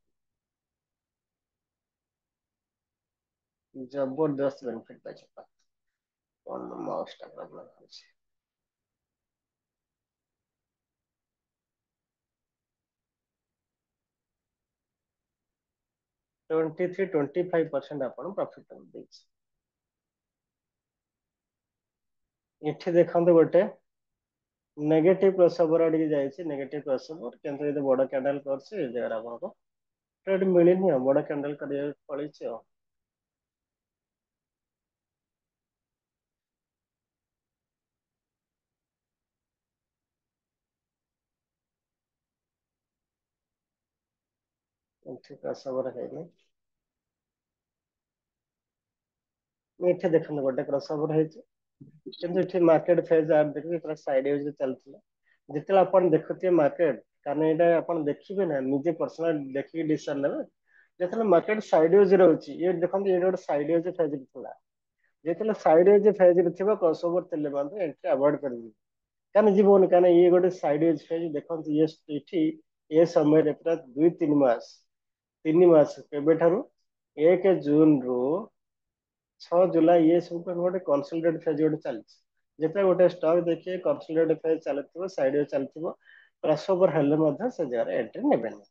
ଜବରଦସ୍ତ ବେନିଫିଟ ପାଇଛନ୍ତି। କଣ ମାଉସ ଟା ପ୍ରୋବ୍ଲେମ ହଉଛି? 23-25% ଆପଣ ପ୍ରଫିଟ ଦେଇଛି। ଏଠି ଦେଖନ୍ତୁ ଗୋଟେ ନେଗେଟିଭ କ୍ରସ୍ ଓଭର ଆଡିକି ଯାଇଛି। ନେଗେଟିଭ କ୍ରସ୍ ଓଭର କିନ୍ତୁ ଯଦି ବଡ କ୍ୟାଣ୍ଡେଲ କରିଛି ଏ ଜାଗାରେ ଆପଣଙ୍କୁ ଟ୍ରେଡ୍ ମିଳିନି ଆଉ, ବଡ କ୍ୟାଣ୍ଡେଲ କରିବାକୁ ପଳେଇଛି ଆଉ। ଏଠି କ୍ରସ୍ ଓଭର ହେଇନି। ଏଠି ଦେଖନ୍ତୁ ଗୋଟେ କ୍ରସ୍ ଓଭର ହେଇଛି। କିନ୍ତୁ ଏଠି ମାର୍କେଟ ଫେଜ୍ ଆର୍ ଦେଖିବେ ପୁରା ସାଇଡ ୱେଜ୍ ରେ ଚାଲିଥିଲା। ଯେତେବେଳେ ଆପଣ ଦେଖୁଥିବେ ମାର୍କେଟ, କାରଣ ଏଇଟା ଆପଣ ଦେଖିବେ ନା ନିଜେ ପର୍ସନାଲ ଦେଖିକି ଡିସିସନ ନେବେ। ଯେତେବେଳେ ମାର୍କେଟ ସାଇଡ ୱେଜ୍ ରହୁଛି, ଇଏ ଦେଖନ୍ତୁ ଏଇଟା ଗୋଟେ ସାଇଡ ୱେଜ୍ ଫେଜ୍ ଥିଲା। ଯେତେବେଳେ ସାଇଡ ୱେଜ୍ ଫେଜ୍ ରେ ଥିବ କ୍ରସଓଭର ଥିଲେ ମଧ୍ୟ ଏଣ୍ଟ୍ରି ଆଭଏଡ୍ କରିବେ। କାରଣ ଯିବନି, କାରଣ ଇଏ ଗୋଟେ ସାଇଡ ୱେଜ୍ ଫେଜ୍ ଦେଖନ୍ତୁ ଇଏ ଏଠି ଏ ସମୟରେ ପୁରା 2-3 ମାସ 3 ମାସ କେବେଠାରୁ 1 ଜୁନରୁ 6 ଜୁଲାଇ ଇଏ ସବୁ ପାଇଁ ଗୋଟେ କନସୋଲିଡେଟ୍ ଫେଜ୍ ଗୋଟେ ଚାଲିଛି। ଯେତେବେଳେ ଗୋଟେ ଷ୍ଟକ୍ ଦେଖିବେ କନସୋଲିଡେଟ୍ ଫେଜ୍ ଚାଲିଥିବ, ସାଇଡ ୱେଜ୍ ଚାଲିଥିବ, କ୍ରସଓଭର ହେଲେ ମଧ୍ୟ ସେ ଜାଗାରେ ଏଣ୍ଟ୍ରି ନେବେନି।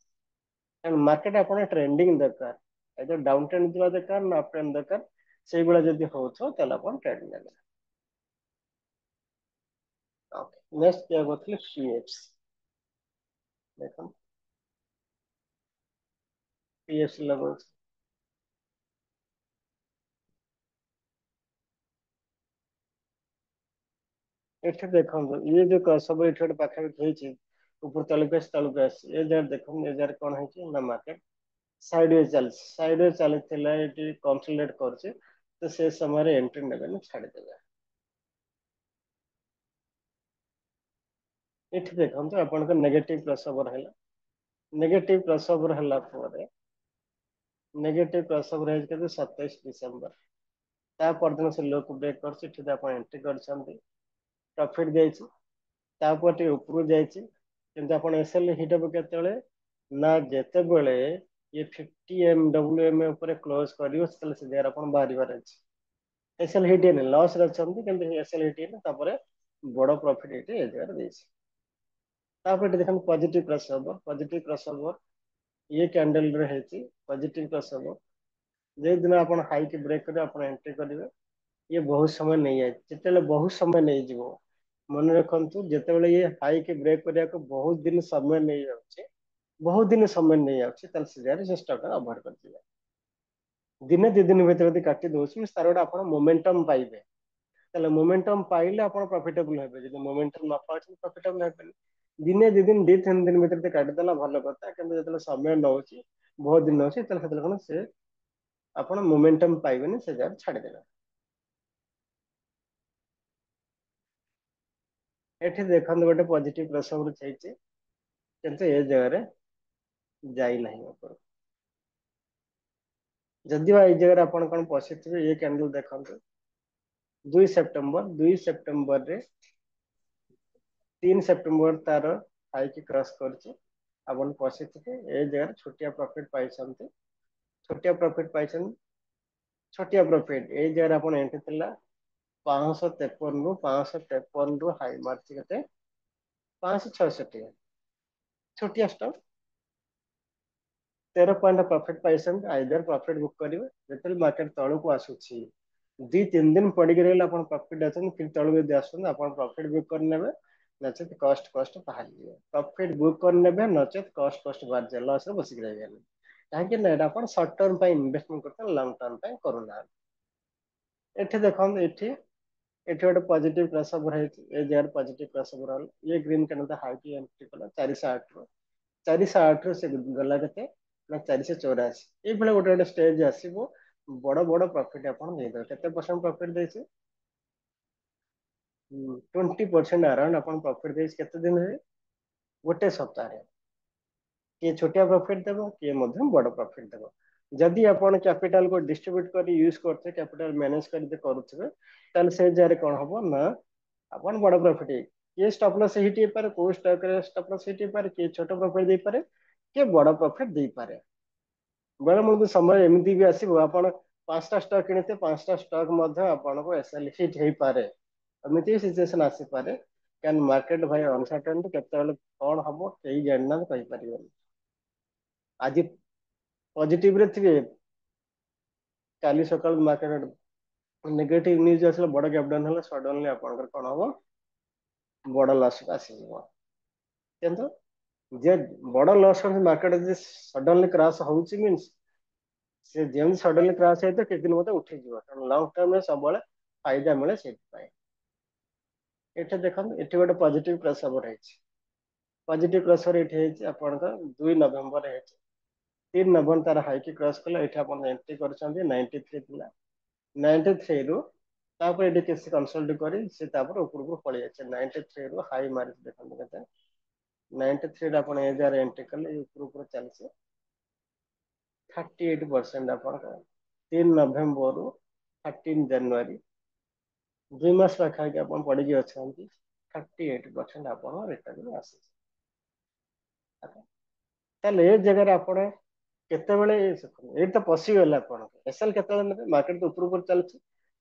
କାରଣ ମାର୍କେଟ ଆପଣ ଟ୍ରେଣ୍ଡିଂ ଦରକାର, ଏଇଟା ଡାଉନ୍ ଟ୍ରେଣ୍ଡ ଯିବା ଦରକାର ନା ଅପ୍ ଟ୍ରେଣ୍ଡ ଦରକାର। ସେଇଭଳିଆ ଯଦି ହଉଥିବ ତାହେଲେ ଆପଣ ଟ୍ରେଡ୍ ନେବେ। ଓକେ, ନେକ୍ସଟ क्या करଥିଲେ PFs ଦେଖନ୍ତୁ PFs ଲଗାଉଛି। ଏଠି ଦେଖନ୍ତୁ ଇଏ ଯୋଉ କ୍ରସଓଭର ଏଠି ଗୋଟେ ପାଖାପାଖି ହେଇଛି, ଉପର ତଳକୁ ଆସି ତଳକୁ ଆସି ଏ ଜାଗାରେ ଦେଖନ୍ତୁ, ଏ ଜାଗାରେ କଣ ହେଇଛି ନା ମାର୍କେଟ ସାଇଡ ୱେଜ୍ ଚାଲିଛି। ସାଇଡ ୱେଜ୍ ଚାଲିଥିଲା, ଏଠି କନସୋଲିଡେଟ୍ କରୁଛି, ତ ସେ ସମୟରେ ଏଣ୍ଟ୍ରି ନେବେନି, ଛାଡ଼ିଦେବେ। ଏଠି ଦେଖନ୍ତୁ ଆପଣଙ୍କ ନେଗେଟିଭ କ୍ରସଓଭର ହେଲା। ନେଗେଟିଭ କ୍ରସଓଭର ହେଲା ପରେ ନେଗେଟିଭ କ୍ରସଓଭର ହେଇଛି କେତେ 27 ଡିସେମ୍ବର। ତା ପରଦିନ ସେ ଲୋକୁ ବ୍ରେକ୍ କରିଛି, ଏଠି ଆପଣ ଏଣ୍ଟ୍ରି କରିଛନ୍ତି, ପ୍ରଫିଟ ଦେଇଛି। ତାପରେ ଟିକେ ଉପରକୁ ଯାଇଛି, କିନ୍ତୁ ଆପଣ ଏସଏଲ ହିଟ୍ ହବ କେତେବେଳେ ନା ଯେତେବେଳେ ଇଏ 50 MWM ଉପରେ କ୍ଲୋଜ କରିବ, ସେତେବେଳେ ସେ ଜାଗାରେ ଆପଣ ବାହାରିବାର ଅଛି। ଏସଏଲ ହିଟ୍ ହେଇନି, ଲସ୍ ରେ ଅଛନ୍ତି, କିନ୍ତୁ ଏସଏଲ ହିଟ୍ ହେଇନି, ତାପରେ ବଡ ପ୍ରଫିଟ ଏଠି ଏ ଜାଗାରେ ଦେଇଛି। ତାପରେ ଏଠି ଦେଖନ୍ତୁ ପଜିଟିଭ କ୍ରସଓଭର, ପଜିଟିଭ କ୍ରସଓଭର ଇଏ କ୍ୟାଣ୍ଡେଲ ରେ ହେଇଛି ପଜିଟିଭ କ୍ରସଓଭର। ଯୋଉ ଦିନ ଆପଣ ହାଇକି ବ୍ରେକ୍ କରିବେ ଆପଣ ଏଣ୍ଟ୍ରି କରିବେ। ଇଏ ବହୁତ ସମୟ ନେଇଯାଇଛି, ଯେତେବେଳେ ବହୁତ ସମୟ ନେଇଯିବ, ମନେ ରଖନ୍ତୁ ଯେତେବେଳେ ଇଏ ହାଇକି ବ୍ରେକ୍ କରିବାକୁ ବହୁତ ଦିନ ସମୟ ନେଇଯାଉଛି, ବହୁତ ଦିନ ସମୟ ନେଇଯାଉଛି, ତାହେଲେ ସେ ଜାଗାରେ ସେ ଷ୍ଟକ୍ ଆଭଏଡ୍ କରିଯିବେ। ଦିନେ 2 ଦିନ ଭିତରେ ଯଦି କାଟି ଦଉଛି, ତାର ଗୋଟେ ଆପଣ ମୋମେଣ୍ଟମ ପାଇବେ। ତାହେଲେ ମୋମେଣ୍ଟମ ପାଇଲେ ଆପଣ ପ୍ରଫିଟେବୁଲ ହେବେ, ଯଦି ମୋମେଣ୍ଟମ ନ ପାଉଛନ୍ତି ପ୍ରଫିଟେବୁଲ ହେବେନି। ଦିନେ 2 ଦିନ 2-3 ଦିନ ଭିତରେ ଯଦି କାଟିଦେଲା ଭଲ କଥା, କିନ୍ତୁ ଯେତେବେଳେ ସମୟ ନଉଛି, ବହୁତ ଦିନ ନଉଛି, ତାହେଲେ ସେତେବେଳେ କଣ ସେ ଆପଣ ମୋମେଣ୍ଟମ ପାଇବେନି, ସେ ଜାଗାରେ ଛାଡ଼ିଦେବେ। ଏଠି ଦେଖନ୍ତୁ ଗୋଟେ ପଜିଟିଭ କ୍ରସଓଭର ହେଇଛି, କିନ୍ତୁ ଏ ଜାଗାରେ ଯାଇନାହିଁ ଉପରକୁ। ଯଦିବା ଏଇ ଜାଗାରେ ଆପଣ କଣ ପଶିଥିବେ, ଏ କ୍ୟାଣ୍ଡେଲ ଦେଖନ୍ତୁ 2 ସେପ୍ଟେମ୍ବର, 2 ସେପ୍ଟେମ୍ବରରେ 3 ସେପ୍ଟେମ୍ବର ତାର ହାଇକି କ୍ରସ କରିଛି, ଆପଣ ପଶିଥିବେ ଏ ଜାଗାରେ ଛୋଟିଆ ପ୍ରଫିଟ ପାଇଛନ୍ତି, ଛୋଟିଆ ପ୍ରଫିଟ ପାଇଛନ୍ତି, ଛୋଟିଆ ପ୍ରଫିଟ ଏଇ ଜାଗାରେ ଆପଣ ଏଣ୍ଟ୍ରି ଥିଲା 553ରୁ ହାଇ ମାର୍ଚ କେତେ 566, ଛୋଟିଆ ଷ୍ଟକ୍ 13 ପଏଣ୍ଟ ପ୍ରଫିଟ ପାଇଛନ୍ତି। ଆଇଦର ପ୍ରଫିଟ ବୁକ୍ କରିବେ, ଯେତେବେଳେ ମାର୍କେଟ ତଳକୁ ଆସୁଛି 2-3 ଦିନ ପଡିକି ରହିଲେ ଆପଣ ପ୍ରଫିଟ ଅଛନ୍ତି, କିନ୍ତୁ ତଳକୁ ଯଦି ଆସୁଛନ୍ତି ଆପଣ ପ୍ରଫିଟ ବୁକ୍ କରିନେବେ, ନଚେତ କଷ୍ଟ ବାହାରିଯିବେ। ପ୍ରଫିଟ ବୁକ୍ କରିନେବେ, ନଚେତ କଷ୍ଟ ବାହାରିଯିବ, ଲସ୍ ରେ ବସିକି ରହିବେନି। କାହିଁକି ନା ଏଟା ଆପଣ ସର୍ଟ ଟର୍ମ ପାଇଁ ଇନଭେଷ୍ଟମେଣ୍ଟ କରୁଛନ୍ତି, ଲଙ୍ଗ ଟର୍ମ ପାଇଁ କରୁନାହାନ୍ତି। ଏଠି ଦେଖନ୍ତୁ, ଏଠି ଗୋଟେ ପଜିଟିଭ କ୍ରସଓଭର ହେଇଛି, ଏ ଜାଗାରେ ପଜିଟିଭ କ୍ରସଓଭର ହେଲା, ଇଏ ଗ୍ରୀନ କ୍ୟାଣ୍ଡେଲ ହାଇକି ଏଣ୍ଟ୍ରି କଲା 408ରୁ, 408ରୁ ସେ ଗଲା କେତେ ନା 484। ଏଇଭଳିଆ ଗୋଟେ ଗୋଟେ ଷ୍ଟେଜ ଆସିବ, ବଡ ବଡ ପ୍ରଫିଟ ଆପଣ ଦେଇଦେବେ। କେତେ ପରସେଣ୍ଟ ପ୍ରଫିଟ ଦେଇଛି? 20% ଆରାଉଣ୍ଡ ଆପଣ ପ୍ରଫିଟ ଦେଇଛି। କେତେ ଦିନରେ? ଗୋଟେ ସପ୍ତାହରେ। କିଏ ଛୋଟିଆ ପ୍ରଫିଟ ଦେବ, କିଏ ମଧ୍ୟ ବଡ ପ୍ରଫିଟ ଦେବ। ଯଦି ଆପଣ କ୍ୟାପିଟାଲକୁ ଡିଷ୍ଟ୍ରିବ୍ୟୁଟ କରି ୟୁଜ କରୁଥିବେ, କ୍ୟାପିଟାଲ ମ୍ୟାନେଜ କରି କରୁଥିବେ, ତାହେଲେ ସେ ଜାଗାରେ କଣ ହବ ନା ଆପଣ ବଡ ପ୍ରଫିଟ ହେଇଛି। କିଏ ଷ୍ଟପ ଲସ୍ ହିଟ୍ ହେଇପାରେ, କୋଉ ଷ୍ଟକରେ ଷ୍ଟପ ଲସ୍ ହିଟ୍ ହେଇପାରେ, କିଏ ଛୋଟ ପ୍ରଫିଟ ଦେଇପାରେ, କିଏ ବଡ ପ୍ରଫିଟ ଦେଇପାରେ। ବେଳେ ମଧ୍ୟ ସମୟ ଏମିତି ବି ଆସିବ, ଆପଣ 5ଟା ଷ୍ଟକ୍ କିଣିଥିବେ, 5ଟା ଷ୍ଟକ୍ ମଧ୍ୟ ଆପଣଙ୍କୁ ଏସଏଲ ହିଟ୍ ହେଇପାରେ। ଏମିତି ସିଚୁଏସନ ଆସିପାରେ, କାରଣ ମାର୍କେଟ ଭାଇ ଅନସର୍ଟେନିଟି, କେତେବେଳେ କଣ ହବ କେହି ଜାଣିନାହାନ୍ତି, କହିପାରିବେନି। ଆଜି ପଜିଟିଭରେ ଥିବେ, କାଲି ସକାଳୁ ମାର୍କେଟ ନେଗେଟିଭ ନ୍ୟୁଜ ଆସିଲା, ବଡ ଗ୍ୟାପଡାଉନ ହେଲା, ସଡନଲି ଆପଣଙ୍କର କଣ ହବ, ବଡ ଲସକୁ ଆସିଯିବ। କିନ୍ତୁ ଯେ ବଡ ଲସ୍ ମାର୍କେଟ ଯଦି ସଡନଲି କ୍ରାସ୍ ହଉଛି ମିନ୍ସ ସେ ଯେମିତି ସଡନଲି କ୍ରାସ୍ ହେଇଥିବ କିଛି ଦିନ ମଧ୍ୟ ଉଠିଯିବ, କାରଣ ଲଙ୍ଗ ଟର୍ମରେ ସବୁବେଳେ ଫାଇଦା ମିଳେ ସେଇଥିପାଇଁ। ଏଠି ଦେଖନ୍ତୁ, ଏଠି ଗୋଟେ ପଜିଟିଭ କ୍ରସଓଭର ହେଇଛି। ପଜିଟିଭ କ୍ରସଓଭର ଏଠି ହେଇଛି ଆପଣଙ୍କ 2 ନଭେମ୍ବର ହେଇଛି। 3 ନଭେମ୍ବର ତାର ହାଇକି କ୍ରସ କଲା, ଏଠି ଆପଣ ଏଣ୍ଟ୍ରି କରିଛନ୍ତି 93 ଥିଲା, 93ରୁ तापर ये किसी कंसल्ट करी से तापर ऊपर को पड़ी जाए 93 रु हाई मार्क देखते केते 93 आपण ए जार एंट्री कले ऊपर ऊपर चलছে 38% आपण 3 नवेम्बर रु 13 जनवरी 2 मास पाखा के आपण पड़ी जे अछंती 38% आपण रिटर्न आसे ताले ए जगह रे आपण केतेबेले ये तो पॉसिबल आपण एसएल केतेबेले नेबे मार्केट तो ऊपर ऊपर चलছে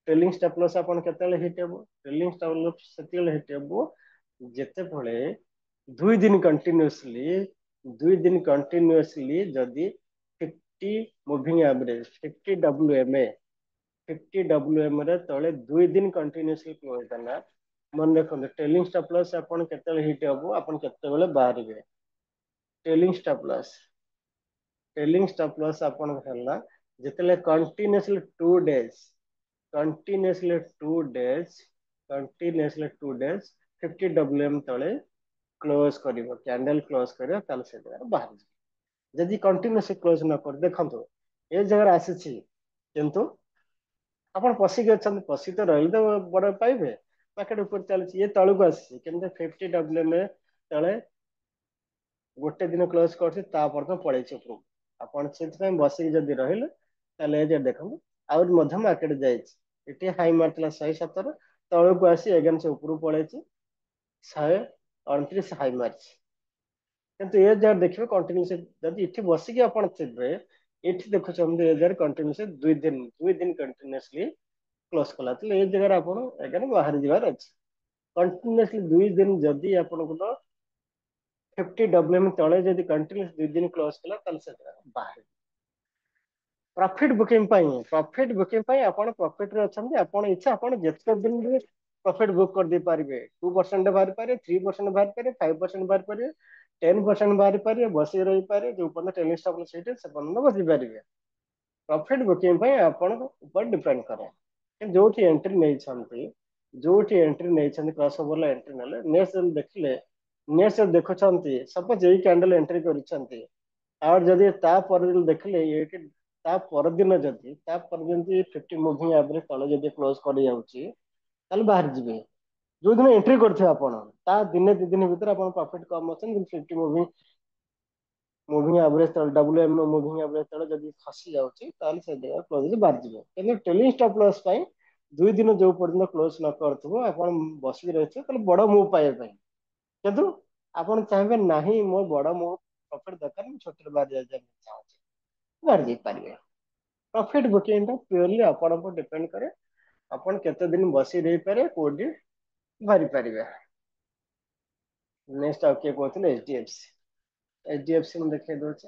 ट्रेलिंग स्टॉप लॉस आपण केतेबेले हिट हेबो ट्रेलिंग स्टॉप लॉस सेतेबेले हिट हेबो जेतेबेले 2 दिन कंटिन्यूअसली जदि 50 मूविंग एवरेज 50 WMA 50 WM रे तळे 2 दिन कंटिन्यूअसली क्लोज देला मन देखो ट्रेलिंग स्टॉप लॉस आपण केतेबेले हिट हेबो आपण केतेबेले बाहरिबे ट्रेलिंग स्टॉप लॉस आपण हल्ला जेतेले continuously 2 days continuously 2 days 50 WM तळे क्लोज करिवो कैंडल क्लोज करिवो ताले से जगह बाहर जदि कंटिन्यूअसली क्लोज न कर देखंतो ए जगह आसीछि किंतु आपण पसी के छन पसी तो रहल तो बड़ पाइबे मार्केट ऊपर चलछि ये तळु को आसी किंतु 50 WM तळे गोटे दिन क्लोज करछि ता पर तो पळै छै ऊपर आपण सेति बसी जदि रहले ताले जे देखंतो आउर मध्य मार्केट जाइछि एटी हाई मारतला 117 तळु को आसी एगेन से ऊपर पळै छै 129 हाई मार्च किंतु ये जगह देखिबे कंटिन्यूस जदि इठी बसी के आपण थिबे इठी देखो हम ये जगह कंटिन्यूस 2 दिन कंटिन्यूअसली क्लोज कला तो ये जगह आपण एगेन बाहर जिवार अछि कंटिन्यूअसली 2 दिन जदि आपण को 50 WM तळे जदि कंटिन्यूस 2 दिन क्लोज कला तल से बाहर प्रॉफिट बुकिंग पई आपण प्रॉफिट रे अछन आपण इच्छा आपण जेते दिन रे प्रॉफिट बुक कर दे पारिबे 2% बाहर पारे 3% बाहर पारे 5% बाहर पारे 10% बाहर पारे बसी रही पारे जो पन ट्रेनिंग स्टॉप सेटे से पन बसी पारिबे प्रॉफिट बुकिंग पई आपण ऊपर डिपेंड करे जोठी एंट्री नै छन क्रॉस ओवर ला एंट्री नले नेक्स्ट देखुछंती सपोज एई कैंडल एंट्री करिसंती और जदि ता पर देखले ये कि ता पर दिन जदि 50 मूविंग एवरेज तले जदि क्लोज कर जाउची ताले बाहर जिबे जो दिन एंट्री करथे आपण ता दिने 2 दिन भीतर आपण प्रॉफिट कम अछन 50 मूविंग एवरेज तले WM मूविंग एवरेज तले जदि खसी जाउची ताले से जगह क्लोज बाहर जिबे किंतु ट्रेलिंग स्टॉप लॉस पई 2 दिन जो पर्यंत क्लोज न करथबो आपण बसी रहथे ताले बड़ मूव पाए पई किंतु आपण चाहबे नाही मो बड़ मूव प्रॉफिट दरकार मैं छोटे बाहर जाय चाहूँ बाहर जाई पारिबे प्रॉफिट बुकिंग टा प्योरली आपण पर डिपेंड करे आपण केते दिन बसी रही पारे कोडी भरी पारिबे नेक्स्ट आ के कहथिले एचडीएफसी में देखे दो छे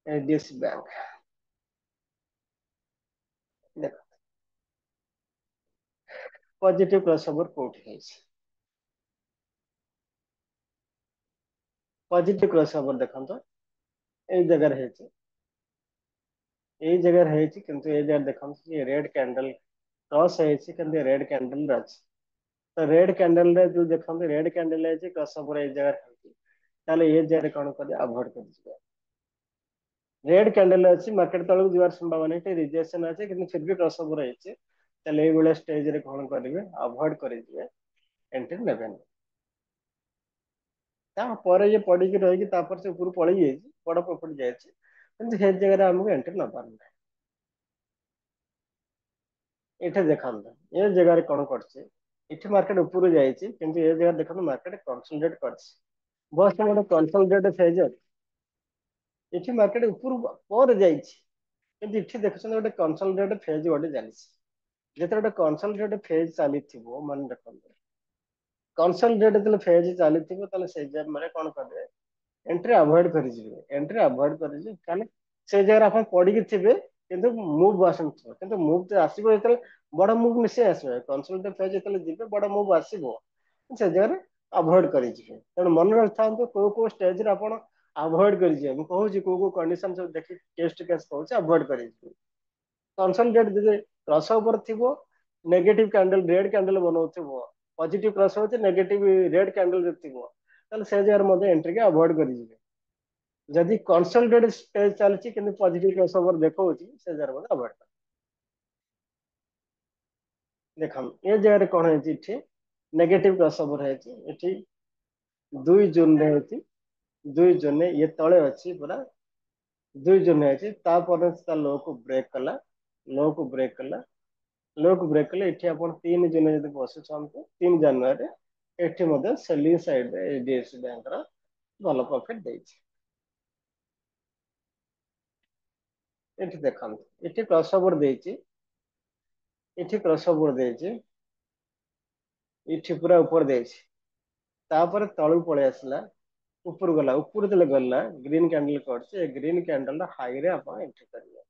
एचडीएफसी बैंक देखो पॉजिटिव क्रॉसओवर कोठी है पॉजिटिव क्रॉसओवर देखंतो ए जगह है किंतु ए जगह देखंतो ये रेड कैंडल क्रॉस है किंतु रेड कैंडल रच तो रेड कैंडल रे जो देखंतो रेड कैंडल है क्रॉसओवर ए जगह है ताले ये जगह कोन कर अवॉइड कर दिबे रेड कैंडल अछि मार्केट तळक जीवार संभावना है रिजेक्शन अछि किंतु फिर भी क्रॉसओवर है ताले ए बेले स्टेज रे कोन करिवे अवॉइड कर दिबे एंट्री लेबेन तापर ये पड़ी की रही तापर से ऊपर पड़ी जाए बड़ प्रॉफिट जाए किंतु हे जगह हमको एंट्री न पारना एठे देखंत ये जगह कोन करछे इठी मार्केट ऊपर जाए किंतु ये जगह देखंत मार्केट कंसोलिडेट करछे बस गोटे कंसोलिडेट फेज इठी मार्केट ऊपर पर जाए किंतु इठी देखछन गोटे कंसोलिडेट फेज गोटे जानिछ जेते गोटे कंसोलिडेट फेज चली थिबो मन देखंत कंसोलिडेट तले फेज चली थिबो तले से जगह माने कोन करबे एंट्री अवॉइड कर कारण से जगह आप पड़ी थे किंतु मूव आसन किंतु मूव तो आसो जो बड़ मूव निश्चय आसो कंसोलिडेट फेज जो जी बड़ मूव आसो से जगह अवॉइड कर तेणु मन रखा कौ स्टेज आप अवॉइड कर कहूँ कौ कंडीशन सब देखिए केस टू केस कहूँ अवॉइड कर कंसोलिडेट जब क्रॉस ओवर थी नेगेटिव कैंडल रेड कैंडल बनाऊ positive cross over negative red candle थी से जगह एंट्री के अवॉइड कर जदि कंसोलिडेटेड स्टेज चलती कि पॉजिटिव क्रॉसओवर देखो से जगह मत अवॉइड कर देखम ये जगह कौन है नेगेटिव क्रॉसओवर है ये 2 जून रे है 2 जून ये तले अच्छी पूरा 2 जून है लो को ब्रेक कला लो को ब्रेक कला लो को ब्रेक कले इठी अपन 3 जून जब बसुछंतु 3 जनवरी एठी मध्य सेलिंग साइड रे एचडीएफसी बैंक रा भल प्रॉफिट देछि एठी देखंतु एठी क्रॉसओवर देछि एठी क्रॉसओवर देछि एठी पूरा ऊपर देछि तापर तळु पळे आसला ऊपर गला ऊपर तले गला ग्रीन कैंडल करछि ए ग्रीन कैंडल हाई रे अपन एंट्री करिवे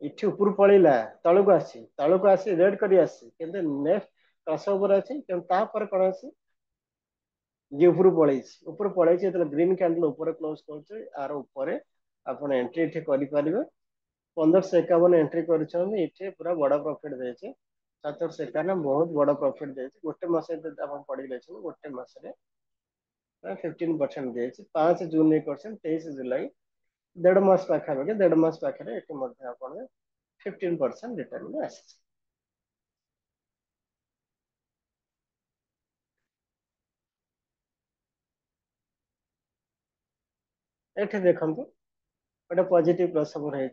इठी ऊपर पळेला तळुको आसी रेड करी आसी किंतु नेक्स्ट क्रॉसओवर अछि किंतु तापर कोन अछि जे ऊपर पळेछि तले ग्रीन कैंडल ऊपर क्लोज करछि आर ऊपर अपन एंट्री एठी करि परिबे 1551 एंट्री करिछन इथे पूरा बड़ा प्रॉफिट देছে 751 बहुत बड़ा प्रॉफिट देছে गोटे मासे अपन पड़ी लेछन गोटे मासे 15% देছে 5 जून 1% 23 जुलाई 1.5 मास पाखा लगे 1.5 मास पाखरे एठी मध्ये अपन 15% रिटर्न में आसी एठी देखंतु गोटे पॉजिटिव क्रॉसओवर है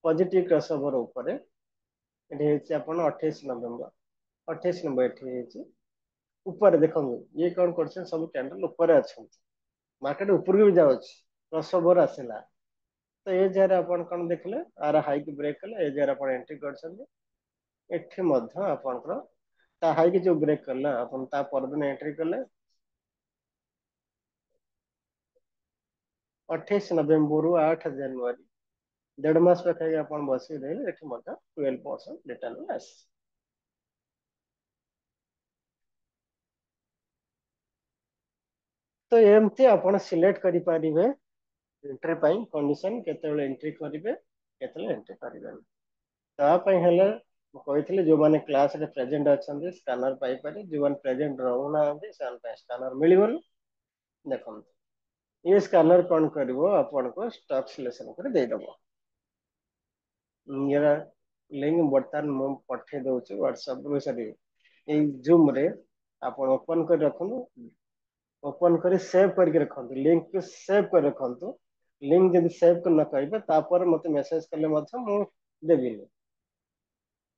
पॉजिटिव क्रॉसओवर ऊपर एठी है अपन 28 नवंबर 28 नंबर एठी है ऊपर देखो ये कौन कर सब कैंडल ऊपर अच्छा मार्केट ऊपर भी जाऊँ क्रॉसओवर आसला तो ये जगह अपन कौन देखले आर हाई की ब्रेक कले ये जगह अपन एंट्री कर हाई की जो ब्रेक कला अपन ता परदिन एंट्री कले 28 नवंबर 8 जनवरी 1.5 मास पाखे अपन बसी रहे 12% रिटर्न आस तो एमती अपन सिलेक्ट करि परिबे एंट्री पाई कंडीशन केतेले एंट्री करिवे केतेले एंट्री करिवे ता पई हेले कहते जो मैंने क्लास रे प्रेजेंट अच्छा स्कानर पाइपर जो मैंने प्रेजेंट रहना स्कानर मिलबन देखो ये स्कानर कौन कर आपन को स्टॉक सिलेक्शन कर देदब ये लिंक बर्तमान मु पठे दउछु व्हाट्सएप रो सरी जूम रे आपन ओपन कर रखनु ओपन कर सेव करके रखनु लिंक को सेव कर रखनु लिंक जब सेव कर न करिबे तापर मते मेसेज करले मध्य मु देबिनी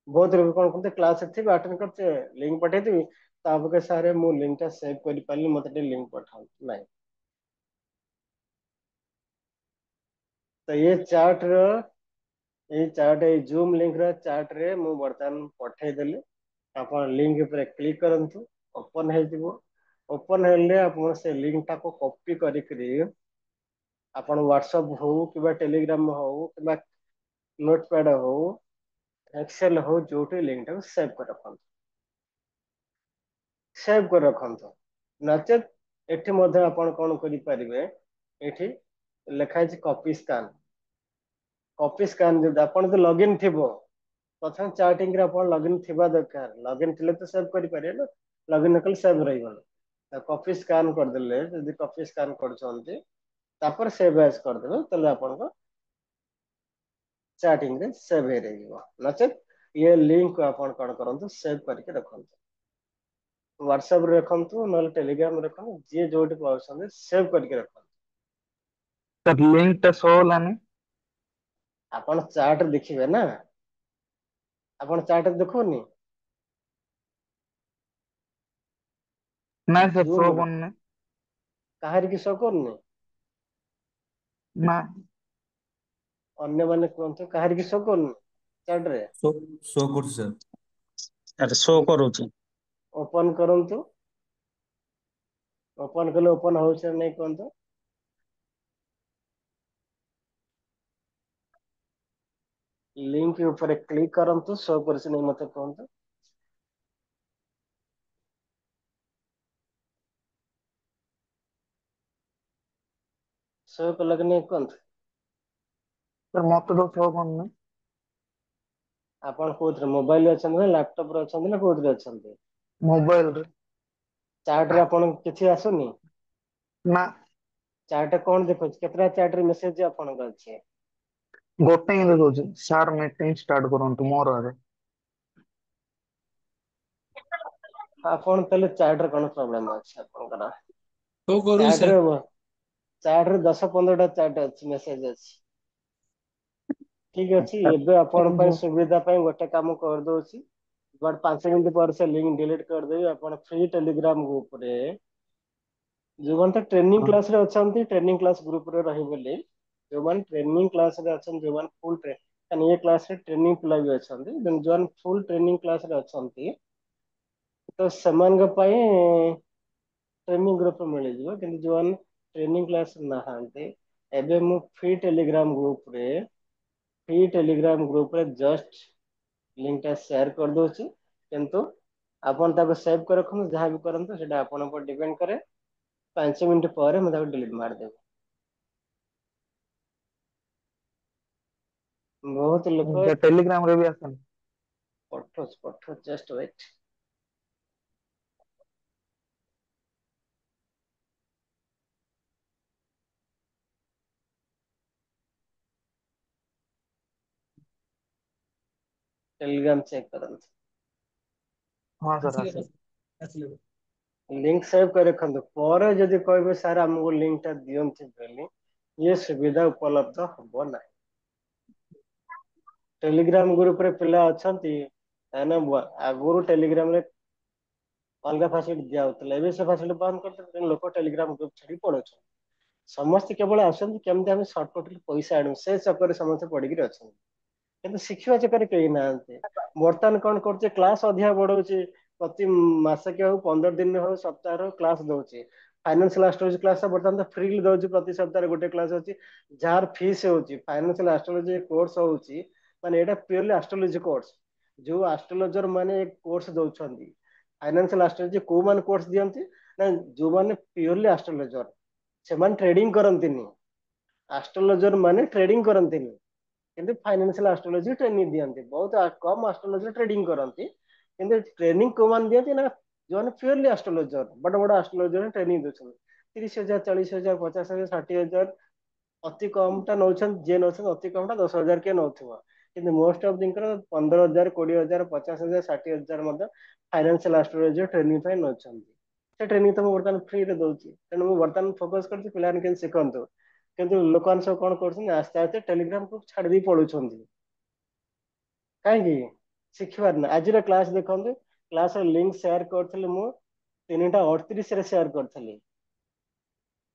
बहुत लोग कौन करते क्लास थी अटेंड करते लिंक पठे थी तापके सारे मु लिंक टा सेव कर पाली मते लिंक पठाऊ नहीं तो ये चार्ट रो ये चार्ट ये जूम लिंक रो चार्ट रे मु बर्तमान पठे देली अपन लिंक पर क्लिक करंतु ओपन हे जिवो ओपन हेले अपन से लिंक टा को कॉपी करी करी अपन व्हाट्सएप हो कि टेलीग्राम हो कि नोटपैड हो एक्सेल हो जोटे लिंक टा सेव कर रखंतु सेव कर रखंतु नचेत एठी मध्ये आपण कोन करि परिबे एठी लेखा है कॉपी स्कैन जो आपण तो लॉगिन थिबो प्रथम चार्टिंग रे आपण लॉगिन थिबा दरकार लॉगिन थिले तो सेव करि परिबे ना लॉगिन नकल सेव रहिबो कॉपी स्कैन कर देले यदि कॉपी स्कैन करछन्ते तापर सेव एज कर देबे तले आपण को चार्टिंग रे सेव हे रहिबो नचेत ये लिंक को आपण कोन करंतु सेव करके रखंतु व्हाट्सएप रे रखंतु नल टेलीग्राम रखंतु जे जोट पाउछन सेव करके रखंतु सर लिंक टा शो लाने आपण चार्ट देखिबे ना आपण चार्ट देखोनी ना सर जूम शो रे करने काहर की शो करनी ना अन्य माने कोनतो काहर की शो करनी चार्ट रे शो शो କରୁଛି ସାର୍ ଆରେ ଶୋ କରୁଛି ओपन करंतु ओपन कले ओपन होउछ नै कोनतो लिंक के ऊपर क्लिक करंतु शो करछ नै मते कोनतो शो कलक नै कोनतो सर मत तो शो करने आपण कोथरे मोबाइल अछन ना लैपटॉप रे अछन ना कोथरे अछन मोबाइल रे चार्ट रे आपण किछि आसुनी ना ଚାର୍ଟ କଣ ଦେଖୁଛି, କେତେଟା ଚାର୍ଟ ରେ ମେସେଜ ଆପଣଙ୍କ ଅଛି? ଗୋଟେ ହିଁ ଦେଖଉଛି, ସାର୍ ମିଟିଂ ଷ୍ଟାର୍ଟ କରନ୍ତୁ ମୋର ଆଗ। ଆପଣ ତାହେଲେ ଚାର୍ଟ ରେ କଣ ପ୍ରୋବ୍ଲେମ ଅଛି ଆପଣଙ୍କର? तो करू ଚାର୍ଟ सर। ରେ ଚାର୍ଟ ରେ 10-15ଟା ଚାର୍ଟ ଅଛି, ମେସେଜ ଅଛି। ଠିକ ଅଛି, ଏବେ ଆପଣଙ୍କ ପାଇଁ ସୁବିଧା ପାଇଁ ଗୋଟେ କାମ କରିଦଉଛି, ବଟ 5 ମିନିଟ ପରେ ସେ ଲିଙ୍କ ଡିଲିଟ କରିଦେବି। ଆପଣ ଫ୍ରି ଟେଲିଗ୍ରାମ ଗ୍ରୁପ ରେ ଯୋଉମାନେ ତ ଟ୍ରେନିଂ କ୍ଲାସ ରେ ଅଛନ୍ତି, ଟ୍ରେନିଂ କ୍ଲାସ ଗ୍ରୁପ ରେ ରହିବେ ବୋଲି, ଯୋଉମାନେ ଟ୍ରେନିଂ କ୍ଲାସ ରେ ଅଛନ୍ତି, ଯୋଉମାନେ ଫୁଲ ଏ କ୍ଲାସ ରେ ଟ୍ରେନିଂ ପିଲା ବି ଅଛନ୍ତି, ଯୋଉମାନେ ଫୁଲ ଟ୍ରେନିଂ କ୍ଲାସ ରେ ଅଛନ୍ତି, ତ ସେମାନଙ୍କ ପାଇଁ ଟ୍ରେନିଂ ଗ୍ରୁପ ମିଳିଯିବ। କିନ୍ତୁ ଯୋଉମାନେ ଟ୍ରେନିଂ କ୍ଲାସ ନାହାନ୍ତି, ଏବେ ମୁଁ ଫ୍ରି ଟେଲିଗ୍ରାମ ଗ୍ରୁପରେ ଜଷ୍ଟ ଲିଙ୍କ ଟା ସେୟାର କରିଦଉଛି। କିନ୍ତୁ ଆପଣ ତାକୁ ସେଭ୍ କରି ରଖନ୍ତୁ, ଯାହା ବି କରନ୍ତୁ ସେଇଟା ଆପଣଙ୍କ ଉପରେ ଡିପେଣ୍ଡ କରେ। 5 ମିନିଟ ପରେ ମୁଁ ତାକୁ ଡିଲିଟ ମାରିଦେବି। ବହୁତ ଲୋକ ଟେଲିଗ୍ରାମ ରେ ବି ଆସେନି। ପଠଉଛି ଜଷ୍ଟ ୱେଟ। ଟେଲିଗ୍ରାମ ଚେକ୍ କରନ୍ତୁ। ହଁ ସାର୍ ଆସିଲେ ଆସେ। ଆସିଲେ। ଲିଙ୍କ ସେଭ୍ କରି ରଖନ୍ତୁ, ପରେ ଯଦି କହିବେ ସାର୍ ଆମକୁ ଲିଙ୍କ ଟା ଦିଅନ୍ତୁ ବୋଲି, ଇଏ ସୁବିଧା ଉପଲବ୍ଧ ହବ ନାହିଁ। ଟେଲିଗ୍ରାମ ଗ୍ରୁପ ରେ ପିଲା ଅଛନ୍ତି, କାହିଁକିନା ଆଗରୁ ଟେଲିଗ୍ରାମ ରେ ଅଲଗା ଫାସିଲିଟି ଦିଆଯାଉଥିଲା, ଏବେ ସେ ଫାସିଲିଟି ବନ୍ଦ କରିଦେଲେ, ତେଣୁ ଲୋକ ଟେଲିଗ୍ରାମ ଗ୍ରୁପ ଛାଡି ପଳଉଛନ୍ତି। ସମସ୍ତେ କେବଳ ଆସନ୍ତି କେମିତି ଆମେ ସର୍ଟକଟ ରେ ପଇସା ଆଣିବୁ, ସେ ଚକ୍କରରେ ସମସ୍ତେ ପଡିକିରି ଅଛନ୍ତି। କିନ୍ତୁ ଶିଖିବା ଚକ୍କରରେ କେହି ନାହାନ୍ତି। ବର୍ତ୍ତମାନ କଣ କରୁଛେ, କ୍ଲାସ ଅଧିକା ବଢଉଛି, ପ୍ରତି ମାସକେ ହଉ, 15 ଦିନରେ ହଉ, ସପ୍ତାହରେ ହଉ କ୍ଲାସ ଦଉଛି। ଫାଇନାନ୍ସିଆଲ ଆଷ୍ଟ୍ରୋଲୋଜି କ୍ଲାସ ବର୍ତ୍ତମାନ ତ ଫ୍ରି ଦଉଛି, ପ୍ରତି ସପ୍ତାହରେ ଗୋଟେ କ୍ଲାସ ଅଛି। ଯାହାର ଫିସ୍ ହଉଛି, ଫାଇନାନ୍ସିଆଲ ଆଷ୍ଟ୍ରୋଲୋଜି କୋର୍ସ ହଉଛି, ମାନେ ଏଇଟା ପିଓରଲି ଆଷ୍ଟ୍ରୋଲୋଜି କୋର୍ସ। ଯୋଉ ଆଷ୍ଟ୍ରୋଲୋଜର ମାନେ କୋର୍ସ ଦଉଛନ୍ତି, ଫାଇନାନ୍ସିଆଲ ଆଷ୍ଟ୍ରୋଲୋଜି କୋଉମାନେ କୋର୍ସ ଦିଅନ୍ତି ନା, ଯୋଉମାନେ ପିଓରଲି ଆଷ୍ଟ୍ରୋଲୋଜର, ସେମାନେ ଟ୍ରେଡିଂ କରନ୍ତିନି। ଆଷ୍ଟ୍ରୋଲୋଜର ମାନେ ଟ୍ରେଡିଂ କରନ୍ତିନି, କିନ୍ତୁ ଫାଇନାନ୍ସିଆଲ ଆଷ୍ଟ୍ରୋଲୋଜି ଟ୍ରେନିଂ ଦିଅନ୍ତି। ବହୁତ କମ ଆଷ୍ଟ୍ରୋଲୋଜର ଟ୍ରେଡିଂ କରନ୍ତି, କିନ୍ତୁ ଟ୍ରେନିଂ କୋଉମାନେ ଦିଅନ୍ତି ନା, ଯୋଉମାନେ ପିଓରଲି ଆଷ୍ଟ୍ରୋଲୋଜର, ବଡ ବଡ ଆଷ୍ଟ୍ରୋଲୋଜର ଟ୍ରେନିଂ ଦଉଛନ୍ତି। 30,000, 40,000, 50,000, 60,000, ଅତି କମ ଟା ନଉଛନ୍ତି, ଯିଏ ନଉଛନ୍ତି ଅତି କମ ଟା 10,000 କିଏ ନଉଥିବ। କିନ୍ତୁ ମୋଷ୍ଟ ଅଫ ଦିଙ୍କର 15,000, 20,000, 50,000, 60,000 ମଧ୍ୟ ଫାଇନାନ୍ସିଆଲ ଆଷ୍ଟ୍ରୋଲୋଜି ଟ୍ରେନିଂ ପାଇଁ ନଉଛନ୍ତି। ସେ ଟ୍ରେନିଂ ତ ମୁଁ ବର୍ତ୍ତମାନ ଫ୍ରିରେ ଦଉଛି, ତେଣୁ ମୁଁ ବର୍ତ୍ତମାନ ଫୋକସ କରୁଛି ପିଲାମାନେ କେମିତି ଶିଖନ୍ତୁ। କିନ୍ତୁ ଲୋକମାନେ ସବୁ କଣ କରୁଛନ୍ତି, ଆସ୍ତେ ଆସ୍ତେ ଟେଲିଗ୍ରାମ କୁ ଛାଡି ଦେଇ ପଳଉଛନ୍ତି। କାହିଁକି? ଶିଖିବାର ନାହିଁ। ଆଜିର କ୍ଲାସ ଦେଖନ୍ତୁ, କ୍ଲାସ ର ଲିଙ୍କ ସେୟାର କରିଥିଲି ମୁଁ 3ଟା 38 ରେ ସେୟାର କରିଥିଲି।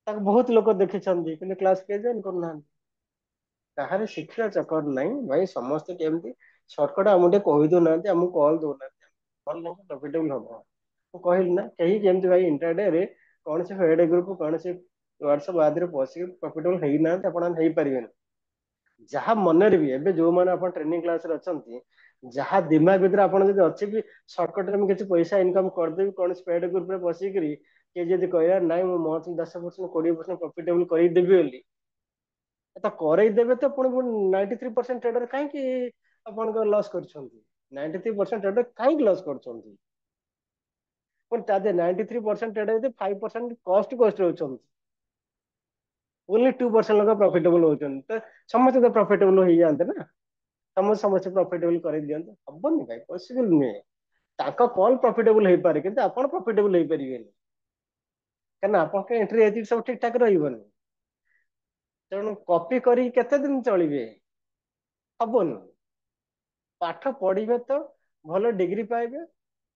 ତାକୁ ବହୁତ ଲୋକ ଦେଖିଛନ୍ତି, କିନ୍ତୁ କ୍ଲାସ କେହି ଜଏନ୍ କରୁନାହାନ୍ତି। କାହାରି ଶିଖିବା ଚକର ନାହିଁ ଭାଇ, ସମସ୍ତେ କେମିତି ସର୍ଟକଟ ଆମକୁ ଟିକେ କହି ଦଉନାହାନ୍ତି, ଆମକୁ କଲ ଦଉନାହାନ୍ତି, ପ୍ରଫିଟେବଲ ହବ। ମୁଁ କହିଲି ନା, କେହି ଯେମିତି ଭାଇ ଇଣ୍ଟରଡେ ରେ କୌଣସି ଫେଡ ଗ୍ରୁପ, କୌଣସି ହ୍ୱାଟ୍ସଆପ ଆଦିରେ ପଶିକି ପ୍ରଫିଟେବଲ ହେଇନାହାନ୍ତି, ଆପଣ ହେଇପାରିବେନି। ଯାହା ମନରେ ବି, ଏବେ ଯୋଉମାନେ ଆପଣ ଟ୍ରେନିଂ କ୍ଲାସ ରେ ଅଛନ୍ତି, ଯାହା ଦିମାଗ ଭିତରେ ଆପଣ ଯଦି ଅଛି ବି, ସର୍ଟକଟ ରେ ମୁଁ କିଛି ପଇସା ଇନକମ କରିଦେବି କୌଣସି ପେଡ ଗ୍ରୁପ ରେ ବସିକିରି, କିଏ ଯଦି କହିବା ନାଇଁ ମୁଁ ମନ୍ଥଲି 10%, 20% ପ୍ରଫିଟେବଲ କରେଇଦେବି ବୋଲି, ତ କରେଇଦେବେ ତ ପୁଣି 93% ଟ୍ରେଡର କାହିଁକି ଆପଣଙ୍କ ଲସ୍ କରୁଛନ୍ତି? 93% ଟ୍ରେଡର କାହିଁକି ଲସ୍ କରୁଛନ୍ତି? ପୁଣି ତା ଦେହରେ 93% ଟ୍ରେଡର 5% କଷ୍ଟ ରହୁଛନ୍ତି। ଓନ୍ଲି 2% ଲୋକ ପ୍ରଫିଟେବଲ ହଉଛନ୍ତି, ତ ସମସ୍ତେ ତ ପ୍ରଫିଟେବଲ ହେଇଯାଆନ୍ତେ ନା। ସମସ୍ତେ ପ୍ରଫିଟେବଲ କରେଇ ଦିଅନ୍ତୁ, ହବନି ଭାଇ, ପସିବଲ ନୁହେଁ। ତାଙ୍କ କଲ ପ୍ରଫିଟେବଲ ହେଇପାରେ, କିନ୍ତୁ ଆପଣ ପ୍ରଫିଟେବଲ ହେଇପାରିବେନି। କାହିଁକିନା ଆପଣଙ୍କ ଏଣ୍ଟ୍ରି ଏତିକି ସବୁ ଠିକ ଠାକ ରହିବନି। ତେଣୁ କପି କରିକି କେତେ ଦିନ ଚଳିବେ? ହବନି। ପାଠ ପଢିବେ ତ ଭଲ ଡିଗ୍ରୀ ପାଇବେ,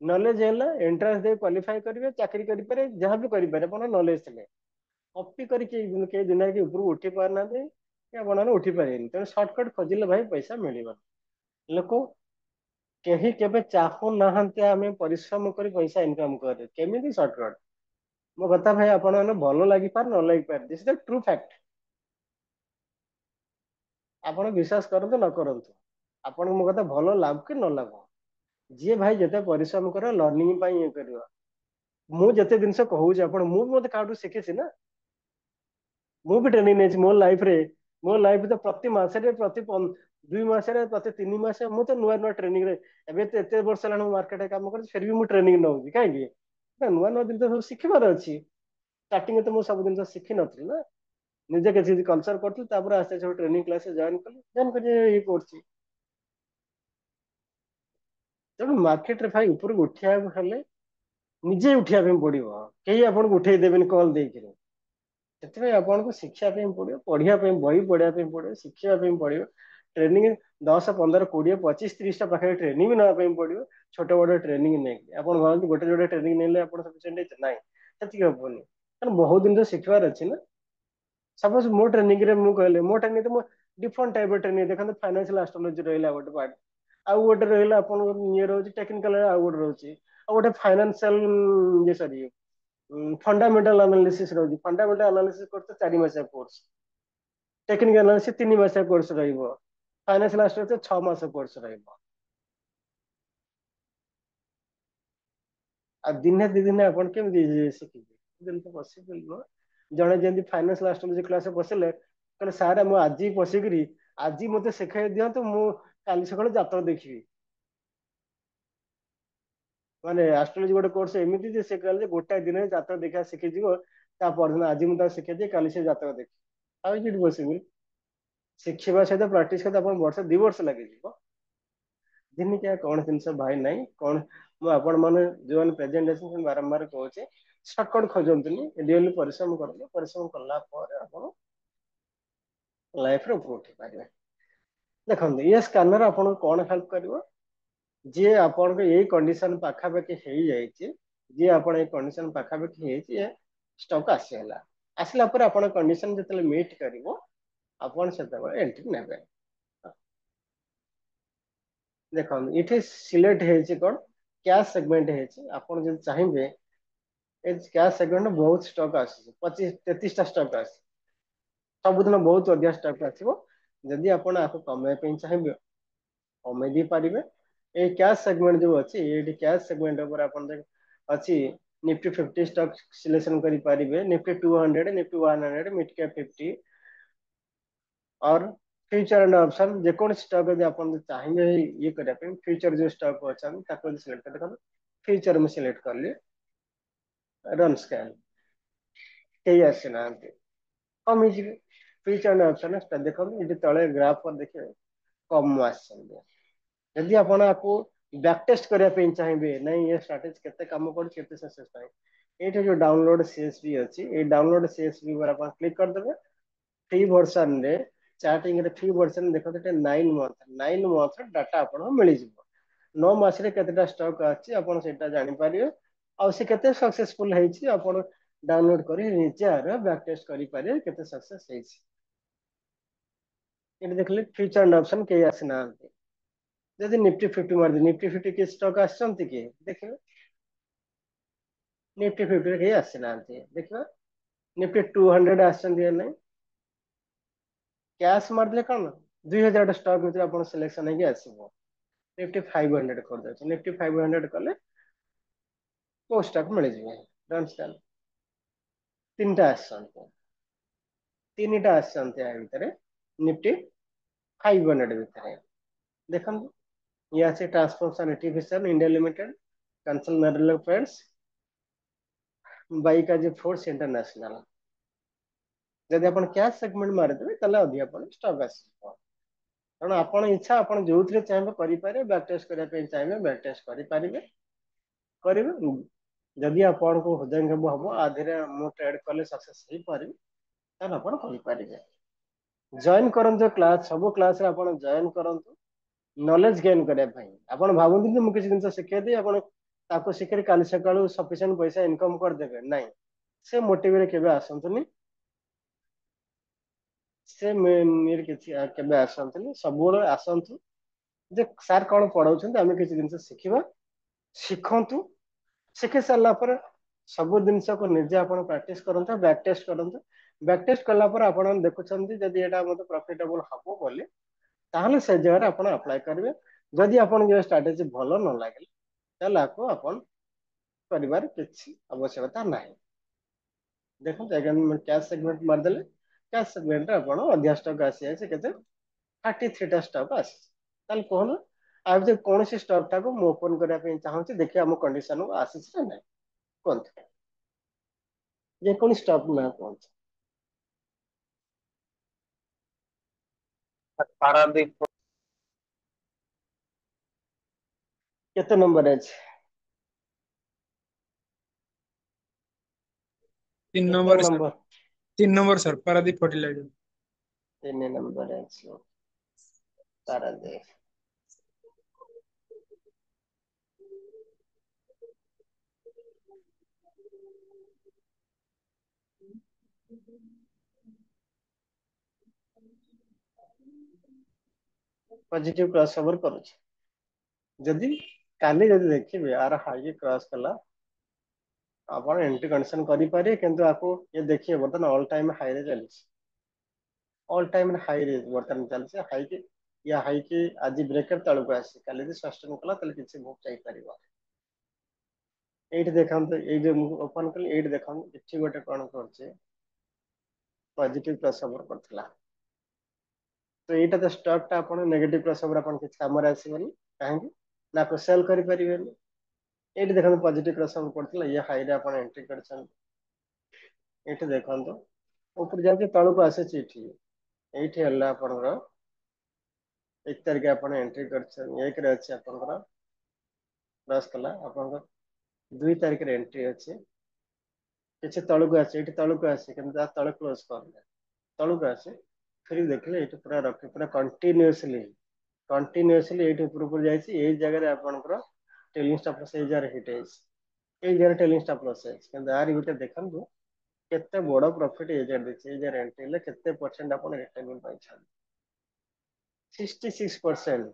ନଲେଜ ହେଲା, ଏଣ୍ଟ୍ରାନ୍ସ ଦେଇ କ୍ୱାଲିଫାଇ କରିବେ, ଚାକିରି କରିପାରେ, ଯାହା ବି କରିପାରେ ଆପଣ ନଲେଜ ଥିଲେ। କପି କରିକି କେହି ଦୁନିଆରେ କେହି ଉପରକୁ ଉଠି ପାରୁନାହାନ୍ତି, କି ଆପଣମାନେ ଉଠି ପାରିବେନି। ତେଣୁ ସର୍ଟକଟ ଖୋଜିଲେ ଭାଇ ପଇସା ମିଳିବ। ଲୋକ କେହି କେବେ ଚାହୁଁନାହାନ୍ତି ଆମେ ପରିଶ୍ରମ କରି ପଇସା ଇନକମ କରୁ, କେମିତି ସର୍ଟକଟ। ମୋ କଥା ଭାଇ ଆପଣ ମାନେ ଭଲ ଲାଗିପାରେ ନ ଲାଗିପାରେ, this is the true fact. ଆପଣ ବିଶ୍ୱାସ କରନ୍ତୁ ନ କରନ୍ତୁ, ଆପଣଙ୍କୁ ମୋ କଥା ଭଲ ଲାଗୁ କି ନ ଲାଗୁ, ଯିଏ ଭାଇ ଯେତେ ପରିଶ୍ରମ କରିବ ଲର୍ଣ୍ଣିଂ ପାଇଁ ଇଏ କରିବ। ମୁଁ ଯେତେ ଜିନିଷ କହୁଛି ଆପଣ, ମୁଁ ବି ମୋତେ କାହାଠୁ ଶିଖିଛି ନା। ମୁଁ ବି ଟ୍ରେନିଂ ନେଇଛି ମୋ ଲାଇଫ ତ ପ୍ରତି ମାସରେ, ପ୍ରତି 2 ମାସରେ, ପ୍ରତି 3 ମାସରେ ମୁଁ ତ ନୂଆ ନୂଆ ଟ୍ରେନିଂରେ, ଏବେ ତ ଏତେ ବର୍ଷ ହେଲାଣି ମୁଁ ମାର୍କେଟରେ କାମ କରୁଛି, ଫିର ବି ମୁଁ ଟ୍ରେନିଂ ନଉଛି। କାହିଁକି? ନା ନୂଆ ନୂଆ ଜିନିଷ ସବୁ ଶିଖିବାର ଅଛି। ଷ୍ଟାର୍ଟିଂରେ ତ ମୁଁ ସବୁ ଜିନିଷ ଶିଖିନଥିଲି ନା। ନିଜେ କିଛି କଲଚର କରୁଥିଲି ତାପରେ ଆସ୍ତେ ଆସ୍ତେ ଟ୍ରେନିଂ କ୍ଲାସ ଜଏନ୍ କରି ଇଏ କରୁଛି। ତେଣୁ ମାର୍କେଟରେ ଭାଇ ଉପରକୁ ଉଠିବାକୁ ହେଲେ ନିଜେ ଉଠିବା ପାଇଁ ପଡିବ, କେହି ଆପଣଙ୍କୁ ଉଠେଇ ଦେବେନି କଲ୍ ଦେଇକିରି। ସେଥିପାଇଁ ଆପଣଙ୍କୁ ଶିଖିବା ପାଇଁ ପଡିବ, ପଢିବା ପାଇଁ ବହି ପଢିବା ପାଇଁ ପଡିବ, ଶିଖିବା ପାଇଁ ପଡିବ। ଟ୍ରେନିଂ 10, 15, 20, 25, 30ଟା ପାଖରେ ଟ୍ରେନିଂ ନେବା ପାଇଁ ପଡିବ। ଛୋଟ ବଡ ଟ୍ରେନିଂ ନେଇକି ଆପଣ ଭାବନ୍ତି ଗୋଟେ ଯୋଡେ ଟ୍ରେନିଂ ନେଲେ ଆପଣ ସଫିସିଏଣ୍ଟ ହେଇଛି, ନାଇଁ ସେତିକି ହବନି। କାରଣ ବହୁତ ଜିନିଷ ଶିଖିବାର ଅଛି ନା। ସପୋଜ ମୋ ଟ୍ରେନିଂରେ ମୁଁ କହିଲେ ମୋ ଟ୍ରେନିଂରେ ମୁଁ ଡିଫରେଣ୍ଟ ଟାଇପ ଟ୍ରେନିଂ ଦେଖନ୍ତୁ, ଫାଇନାନ୍ସିଆଲ ଆଷ୍ଟ୍ରୋଲୋଜି ରହିଲା ଗୋଟେ ପାର୍ଟ, ଆଉ ଗୋଟେ ରହିଲା ଆପଣଙ୍କର ଇଏ ରହୁଛି ଟେକ୍ନିକାଲ, ଆଉ ଗୋଟେ ରହୁଛି, ଆଉ ଗୋଟେ ଫାଇନାନ୍ସିଆଲ ଇଏ ସରି ଫଣ୍ଡାମେଣ୍ଟାଲ ଆନାଲିସିସ୍ ରହୁଛି। ଫଣ୍ଡାମେଣ୍ଟାଲ ଆନାଲିସିସ୍ କୋର୍ସ 4 ମାସିଆ କୋର୍ସ, ଟେକ୍ନିକାଲ ଆନାଲିସିସ୍ 3 ମାସିଆ କୋର୍ସ ରହିବ, ଫାଇନାନ୍ସିଆଲ ଆଷ୍ଟ୍ରୋଲୋଜି 6 ମାସ କୋର୍ସ ରହିବ। ଆଉ ଦିନେ ଦି ଦିନେ ଆପଣ କେମିତି ଶିଖିବେ? ଯେମିତି ପସିବଲ ନୁହଁ। ଜଣେ ଯେମିତି ଫାଇନାନ୍ସିଆଲ ଆଷ୍ଟ୍ରୋଲୋଜି କ୍ଲାସରେ ବସିଲେ କହିଲେ ସାର୍ ମୁଁ ଆଜି ବସିକିରି ଆଜି ମତେ ଶିଖାଇ ଦିଅନ୍ତୁ, ମୁଁ କାଲି ସକାଳେ ଜାତକ ଦେଖିବି। ମାନେ ଆଷ୍ଟ୍ରୋଲୋଜି ଗୋଟେ କୋର୍ସ ଏମିତି ଯେ ସେ କହିଲେ ଯେ ଗୋଟାଏ ଦିନରେ ଜାତକ ଦେଖିବା ଶିଖିଯିବ, ତା ପରଦିନ ଆଜି ମୁଁ ତାକୁ ଶିଖେଇ ଦିଏ, କାଲି ସେ ଜାତକ ଦେଖେ। ଆଉ କିଛି ପସିବଲ? ଶିଖିବା ସହିତ ପ୍ରାକ୍ଟିସ ସହିତ ଆପଣ ବର୍ଷ 2 ବର୍ଷ ଲାଗିଯିବ। ଦିନିକିଆ କଣ ଜିନିଷ ଭାଇ ନାହିଁ କଣ। ମୁଁ ଆପଣ ମାନେ ଯୋଉମାନେ ପ୍ରେଜେଣ୍ଟ ଅଛନ୍ତି ବାରମ୍ବାର କହୁଛି, ସର୍ଟକଟ ଖୋଜନ୍ତୁନି, ରିଏଲି ପରିଶ୍ରମ କରନ୍ତୁ। ପରିଶ୍ରମ କଲା ପରେ ଆପଣ ଲାଇଫରେ ଉପରକୁ ଉଠି ପାରିବେ। ଦେଖନ୍ତୁ ଇଏ ସ୍କାନର ଆପଣଙ୍କୁ କଣ ହେଲ୍ପ କରିବ? ଯିଏ ଆପଣଙ୍କ ଏଇ କଣ୍ଡିସନ ପାଖାପାଖି ହେଇଯାଇଛି, ଯିଏ ଆପଣ ଏଇ କଣ୍ଡିସନ ପାଖାପାଖି ହେଇଛି, ଷ୍ଟକ୍ ଆସିଗଲା। ଆସିଲା ପରେ ଆପଣ କଣ୍ଡିସନ ଯେତେବେଳେ ମିଟ୍ କରିବ, ଆପଣ ସେତେବେଳେ ଏଣ୍ଟ୍ରି ନେବେ। ଦେଖନ୍ତୁ ଏଠି ସିଲେକ୍ଟ ହେଇଛି କଣ, କ୍ୟାଶ ସେଗମେଣ୍ଟ ହେଇଛି। ଆପଣ ଯଦି ଚାହିଁବେ ଏ କ୍ୟାଶ ସେଗମେଣ୍ଟ ବହୁତ ଷ୍ଟକ୍ ଆସିଛି, 25-33ଟା ଷ୍ଟକ୍ ଆସିଛି। ସବୁଦିନ ବହୁତ ଅଧିକା ଷ୍ଟକ୍ ଆସିବ। ଯଦି ଆପଣ ଆକୁ କମେଇବା ପାଇଁ ଚାହିଁବେ କମେଇ ଦେଇ ପାରିବେ। এই କ୍ୟାଶ ସେଗମେଣ୍ଟ ଯୋଉ ଅଛି, ଏଇଠି କ୍ୟାଶ ସେଗମେଣ୍ଟ ଉପରେ ଆପଣ ଅଛି ନିଫ୍ଟି 50 ଷ୍ଟକ୍ ସିଲେକ୍ସନ କରିପାରିବେ, ନିଫ୍ଟି 200, ନିଫ୍ଟି 100, ମିଡ୍ କ୍ୟାପ 50 और फ्यूचर एंड ऑप्शन जेकोसी स्टॉक यदि अपन चाहिए ये करने पे फ्यूचर जो स्टॉक अच्छा ताको सिलेक्ट कर देखो, फ्यूचर में सिलेक्ट कर लिए रन स्कैन कई आसीना कम ही फ्यूचर एंड ऑप्शन देखो ये तले ग्राफ पर देखिए कम आसछन। यदि आपण आपको बैक टेस्ट करने पे चाहिए नहीं ये स्ट्रैटेजी केते काम कर केते सक्सेस पाए, एटा जो डाउनलोड सीएसवी अछि, ए डाउनलोड सीएसवी पर अपन क्लिक कर देबे। फ्री वर्जन रे चार्टिंग रे फ्री वर्जन देखो 9 मंथ डाटा आपन मिल जिवो। 9 मास रे केतेटा स्टॉक अछि आपन सेटा जानि पारियो, आ से केते सक्सेसफुल हेछि आपन डाउनलोड करी निजे आरो बैक टेस्ट करि पारे केते सक्सेस हेछि। एटा देखले फ्यूचर एंड ऑप्शन के आसिना, जदि निफ्टी 50 मार दे निफ्टी 50 के स्टॉक आछंती के देखिबे, निफ्टी 50 रे के आसिना देखिबे, निफ्टी 200 आछंती या नहीं। कैश मारले कौन 2000 स्टॉक भीतर आप सिलेक्शन है आसो। निफ्टी 500 कर दे, निफ्टी 500 कले को स्टॉक मिल जाए। 3टा आसंती, 3टा आसंती आ भीतर निफ्टी 500 भीतर देखो ये আছে transformation artificial India limited cancel medal friends by का जो फोर्स इंटरनेशनल। जब आप कैश सेगमेंट मारिदेवे ताले अधिक अपन स्टॉक आसो। कारण आपन इच्छा आपन जोथिरे चाहे करिपारे, बैक टेस्ट करने पे चाहे बैक टेस्ट करिपारिबे करिवे। जदि आपन को हृदय हम आधे मु ट्रेड कले सक्सेस हो पारिबे तान आपन करिपारिबे। जॉइन करंतु क्लास, सब क्लास रे आपन जॉइन करंतु नॉलेज गेन करने भाई। आपन भाबंती कि मु किछि दिन शिखाई दे आपन ताको शिखरे काली सकाळू सफिशिएंट पैसा इनकम कर देबे, नहीं से मोटिव रे केबे आसंतुनी, से मेरे किछि केबे आसंतुनी। सब आसंतु जे सार कौन पढ़ाउछन्ते आमे किछि दिन शिखिबा, शिखंतु, शिखि सारला पर सब दिन को निजे आपण प्रैक्टिस करंतु, बैक टेस्ट करंतु। बैक टेस्ट करला पर आपण देखुछन्ते जदि एटा मते प्रॉफिटेबल हबो बोले ताहले से जगह आपण अप्लाई करिवे। जदि आपण जे स्ट्रेटजी भलो न लागले ताहले आपको आपण परिवार किछि आवश्यकता नाही। देखो अगर कैश सेगमेंट मार देले, कैश सेगमेंट आपण अधिक स्टॉक आसी आसी केते 33टा स्टॉक आसी ताल कोन आ जे कोनसी स्टॉक टाको मु ओपन करिया पे चाहूची, देखि हम कंडीशन आसी छै नै कोन जे कोन स्टॉक ना कोन। ପାରାଦୀପ କେତେ ନମ୍ବର ଅଛି? 3 number sir. Number? 3 number sir, Paradeep fertilizer. 3 number ଅଛି ପାରାଦୀପ। पॉजिटिव क्रॉस ओवर करूଛି। ଯଦି କାଲି ଯଦି ଦେଖିବେ ଆର ହାଇ କ୍ରସ କଲା ଆପଣ ଏଣ୍ଟ୍ରି କଣ୍ଡିସନ କରିପାରିବେ, କିନ୍ତୁ ଆକୁ ये देखिए ବର୍ତ୍ତମାନ ଅଲ ଟାଇମ ହାଇ ରେ ଚାଲିଛି। ଅଲ ଟାଇମ ହାଇ ରେ ବର୍ତ୍ତମାନ ଚାଲିଛି। ହାଇ କି या हाई की आज ब्रेकर तळକୁ ଆସି କାଲି ଯଦି ସଷ୍ଟେନ କଲା ତାହେଲେ କିଛି ମୁଭ ଯାଇପାରିବ। ଏଇଠି ଦେଖନ୍ତୁ, ଏଇ ଯେ ମୁଁ ଓପନ କଲି ଏଇଠି ଦେଖନ୍ତୁ ଏଠି ଗୋଟେ କଣ କରୁଛି पॉजिटिव क्रॉस ओवर करथिला। तो ଏଇଟା ତ ଷ୍ଟକ୍ ଟା ଆପଣ ନେଗେଟିଭ क्रॉस ओवर ଆପଣ କିଛି କାମରେ ଆସିବନି। କାହିଁକି ନା ଆପଣ ସେଲ କରିପାରିବେନି। ଏଇଠି ଦେଖନ୍ତୁ पॉजिटिव क्रॉस ओवर କରିଥିଲା, ଇଏ ହାଇ ରେ ଆପଣ ଏଣ୍ଟ୍ରି କରିଛନ୍ତି। ଏଇଠି ଦେଖନ୍ତୁ ଉପରେ ଯାଉଛି ତଳକୁ ଆସିଛି। ଏଇଠି ହେଲା ଆପଣଙ୍କର 1 ତାରିଖ ଆପଣ ଏଣ୍ଟ୍ରି କରିଛନ୍ତି। 1 ରେ ଅଛି ଆପଣଙ୍କର କ୍ରସ କଲା, ଆପଣଙ୍କର 2 ତାରିଖରେ ଏଣ୍ଟ୍ରି ଅଛି। କିଛି ତଳକୁ ଆସି ଏଇଠି ତଳକୁ ଆସି କିନ୍ତୁ ତା ତଳେ କ୍ଲୋଜ କରିଲେ ତଳକୁ ଆସି फिर देखिले ଏଇଠି ପୁରା ରଖି ପୁରା କଣ୍ଟିନ୍ୟୁଅସଲି ଏଇଠି ଉପରକୁ ଯାଇଛି। ଏଇ ଜାଗାରେ ଆପଣଙ୍କର ଟ୍ରେଲିଂ ଷ୍ଟପ ଲସ୍ ଏଇ ଜାଗାରେ ହିଟ୍ ହେଇଛି। ଏଇ ଜାଗାରେ ଟ୍ରେଲିଂ ଷ୍ଟପ ଲସ୍ ହେଇଛି, କିନ୍ତୁ ଆରି ଭିତରେ ଦେଖନ୍ତୁ କେତେ ବଡ ପ୍ରଫିଟ ଏଇ ଜାଗାରେ ଦେଇଛି। ଏଇ ଜାଗାରେ ଏଣ୍ଟ୍ରି ହେଲେ କେତେ ପରସେଣ୍ଟ ଆପଣ ରିଟର୍ନ ପାଇଛନ୍ତି? 66%।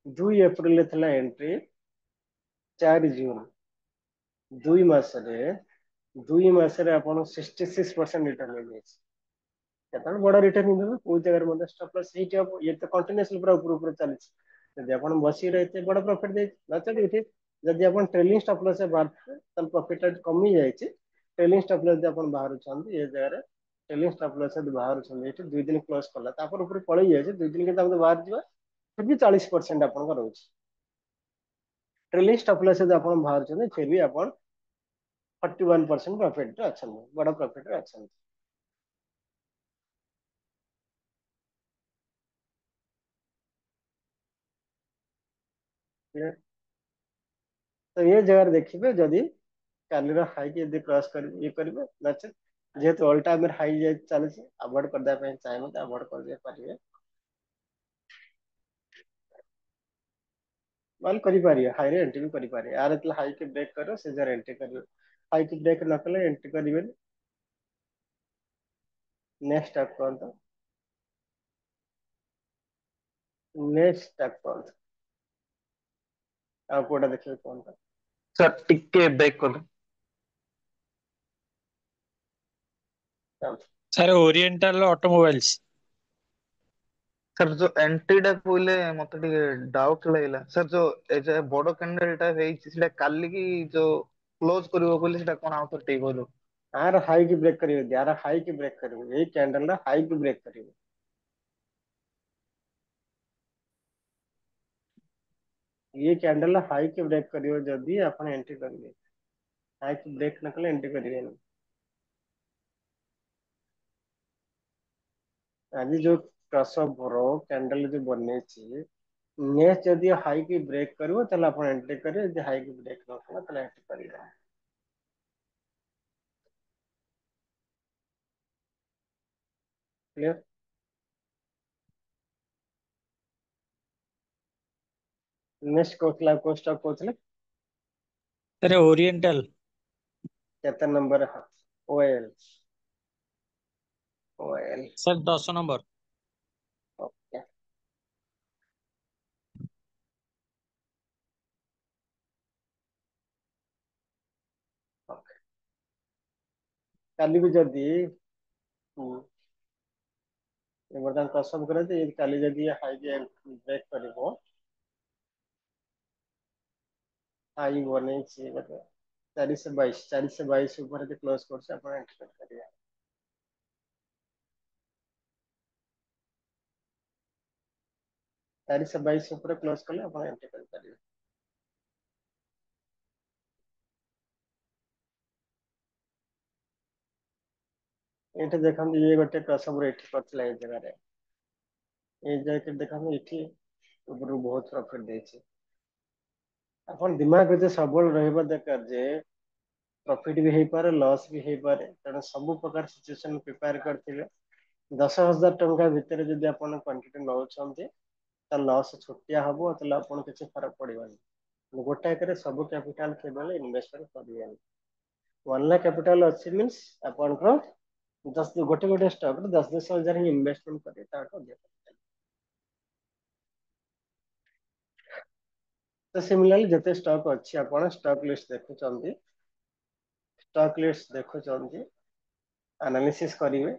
2 ଏପ୍ରିଲ ଥିଲା ଏଣ୍ଟ୍ରି, 4 ଜୁନ 2 ମାସରେ 2 ମାସରେ ଆପଣ 66% ରିଟର୍ନ ମିଳିଯାଇଛି। କେତେବେଳେ ବଡ ରିଟର୍ନ ମିଳିବ କୋଉ ଜାଗାରେ ମଧ୍ୟ ଷ୍ଟପ ଲସ୍ ହେଇଠି ହବ। ଇଏ ତ କଣ୍ଟିନ୍ୟୁଅସଲି ପୁରା ଉପର ଚାଲିଛି। ଯଦି ଆପଣ ବସିକି ରହିଥିବେ ବଡ ପ୍ରଫିଟ ଦେଇଛି, ନଚେତ ଏଠି ଯଦି ଆପଣ ଟ୍ରେଲିଂ ଷ୍ଟପ ଲସ୍ ବାହାରୁଥିବେ ତାହେଲେ ପ୍ରଫିଟ ଟା କମି ଯାଇଛି। ଟ୍ରେଲିଂ ଷ୍ଟପ ଲସ୍ ଯଦି ଆପଣ ବାହାରୁଛନ୍ତି ଏ ଜାଗାରେ ଟ୍ରେଲିଂ ଷ୍ଟପ ଲସ୍ ଯଦି ବାହାରୁଛନ୍ତି, ଏଠି 2 ଦିନ କ୍ଲୋଜ କଲା ତାପରେ ଉପরে ପଳେଇ ଯାଇଛି, 2 ଦିନ କିନ୍ତୁ ଆମେ ବାହାରି ଯିବା ଫିର ବି 40% ଆପଣଙ୍କ ରହୁଛି। ଟ୍ରେଲିଂ ଷ୍ଟପ ଲସ୍ ଯଦି ଆପଣ ବାହାରୁଛନ୍ତି ଫିର ବି ଆପଣ 41% ପ୍ରଫିଟ ରେ ଅଛନ୍ତି, ବଡ ପ୍ରଫିଟ ରେ ଅଛନ୍ତି। तो ये जगह देखिए जदि कालीर हाई की यदि क्रॉस कर ये करेंगे नचेत जेहेतु ऑल टाइम हाई चलती अवॉइड करदे चाहिए अवॉइड कर दे पारे मान करिपारे हाई रे एंट्री भी करिपारे। यार इतला हाई के ब्रेक करो से जरा एंट्री करियो। हाई की ब्रेक न कले एंट्री करिवे। नेक्स्ट स्टेप कौन था? नेक्स्ट स्टेप कौन था? आप कोटा देखिए कौन था? सर टिके बैक कर सर ओरिएंटल ऑटोमोबाइल्स। सर जो एंट्री टा कहले मते टिके डाउट लागला सर। जो ए जे बड़ कैंडल टा हेछि सेटा काली की जो क्लोज करबो कहले सेटा कोन आउट ठीक होलो? यार हाई की ब्रेक करिवे, यार हाई की ब्रेक करिवे, ये कैंडल ना हाई की ब्रेक करिवे। ये कैंडल हाई की ब्रेक करियो जदी आपण एंट्री करिवे। हाई की ब्रेक न कले एंट्री करिवे नहीं। आज जो क्रॉसओवर कैंडल जो बनेछि नेक्स्ट जदि हाई की ब्रेक करिवो तले आपण एंट्री करिवे, जदि हाई की ब्रेक न कला तले एंट्री करिवे। क्लियर? नेक्स्ट कोथला को स्टॉक कोथले सर ओरिएंटल। केते नंबर है? OL. OL sir 10 number. Okay. काली भी जदि बर्तमान कसम करे तो काली जदि हाई ब्रेक करिवो हाई बने 422 ऊपर यदि क्लोज करছে आपण एंट्री करिवे। 422 ऊपर क्लोज कले आपण एंट्री करिवे। एठी देखंतु ये गोटे क्रॉसओवर एठी करथिला ए जगह रे ये जाके देखा ये ऊपर बहुत प्रॉफिट देछि अपन दिमाग रे सबल रहबा दरकार जे प्रॉफिट भी हो पारे लॉस भी हो पारे तेणु सब प्रकार सिचुएशन प्रिपेयर करथिबे 10,000 टंका भितर जदि अपन क्वांटिटी नौछंती त लॉस छोटिया हबो त अपन किछि फरक पड़िबनी गोटा करे सब कैपिटल केवल इन्वेस्टमेंट करियन वन लाख कैपिटल अच्छी मीन्स अपन 10 गोटे गोटे स्टॉक 10,000 ही इन्वेस्टमेंट करे ताको दे तो सिमिलरली जते स्टॉक अच्छी अपन स्टॉक लिस्ट देखुचंती स्टॉक लिस्ट देखुचंती एनालिसिस करिवे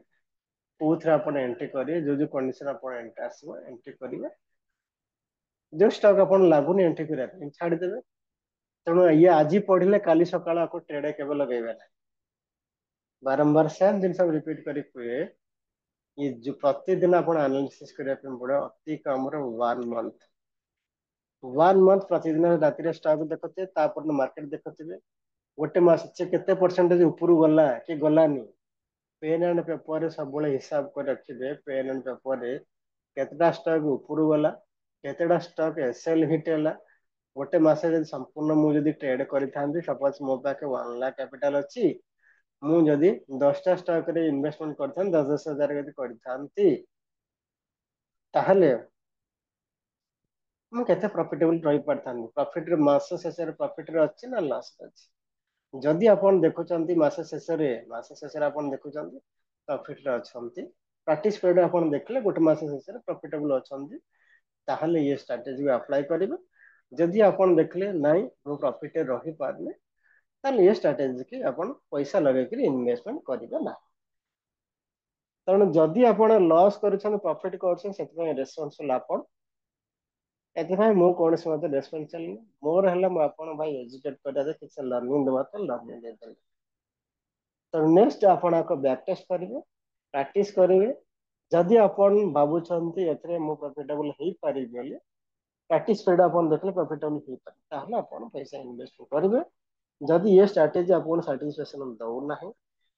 कोथरे अपन एंट्री करिवे जो कंडीशन अपन एंट्री आसीबो एंट्री करिवे जो स्टॉक अपन लागुनी एंट्री करिया छाड़ी देबे तेणु ये आज पढ़िले काली सकाळ आपको ट्रेड केवल लगेबे ना बारंबार सेम दिन सब रिपीट करी हुए ये जो प्रतिदिन अपन एनालिसिस करिया पे पड़े अति कम रे 1 मंथ प्रतिदिन राति स्टॉक देखते तापर मार्केट देखते गोटे मास केते परसेंटेज ऊपर गला कि गलानी पेन एंड पेपर सब हिसाब कर रखिए पेन एंड पेपर केतेटा स्टॉक ऊपर गला केतेटा स्टॉक एसएल हिट है गोटे मास संपूर्ण मुझे ट्रेड करी सपोज मो पाखे 1 लाख कैपिटल अच्छी मुझे 10टा स्टॉक रे इन्वेस्टमेंट करथान 10,000 यदि करथांती ताहले मु केते प्रॉफिटेबल रही पारथान प्रॉफिट रे मास शेष रे प्रॉफिट रे अछि ना लॉस अछि जदि आपण देखुचंती मास शेष रे आपण देखुचंती प्रॉफिट रे अछंती प्रैक्टिस पीरियड आपण देखले गोटे मास शेष रे प्रॉफिटेबल अछंती ताहले ये स्ट्रेटजी अप्लाई करिवे जदि आपण देखले नाही मु प्रॉफिट रे रही पारने ताहले ये स्ट्रेटजी की आपण पैसा लगे कि इन्वेस्टमेंट करिवे ना तेणु जदि आपण लॉस करूछन प्रॉफिट करूछन सेतपय रेस्पॉन्सिबल आपण एतफाय मो कोन से मते रेस्पॉन्सिबल मोर हला म आपण भाई एजुकेट करिया दे किछ लर्निंग देबा त लर्निंग दे दे तो नेक्स्ट आपण को बैक टेस्ट करिवे प्रैक्टिस करिवे जदि आपण भाबुछंती एथरे मो प्रॉफिटेबल हेई पारि बोली प्रैक्टिस पीरियड आपण देखले प्रॉफिटेबल हेई पारि ताहले आपण पैसा इन्वेस्ट करिवे जदि ये स्ट्रेटजी आपण सैटिस्फैक्शन दउ नाही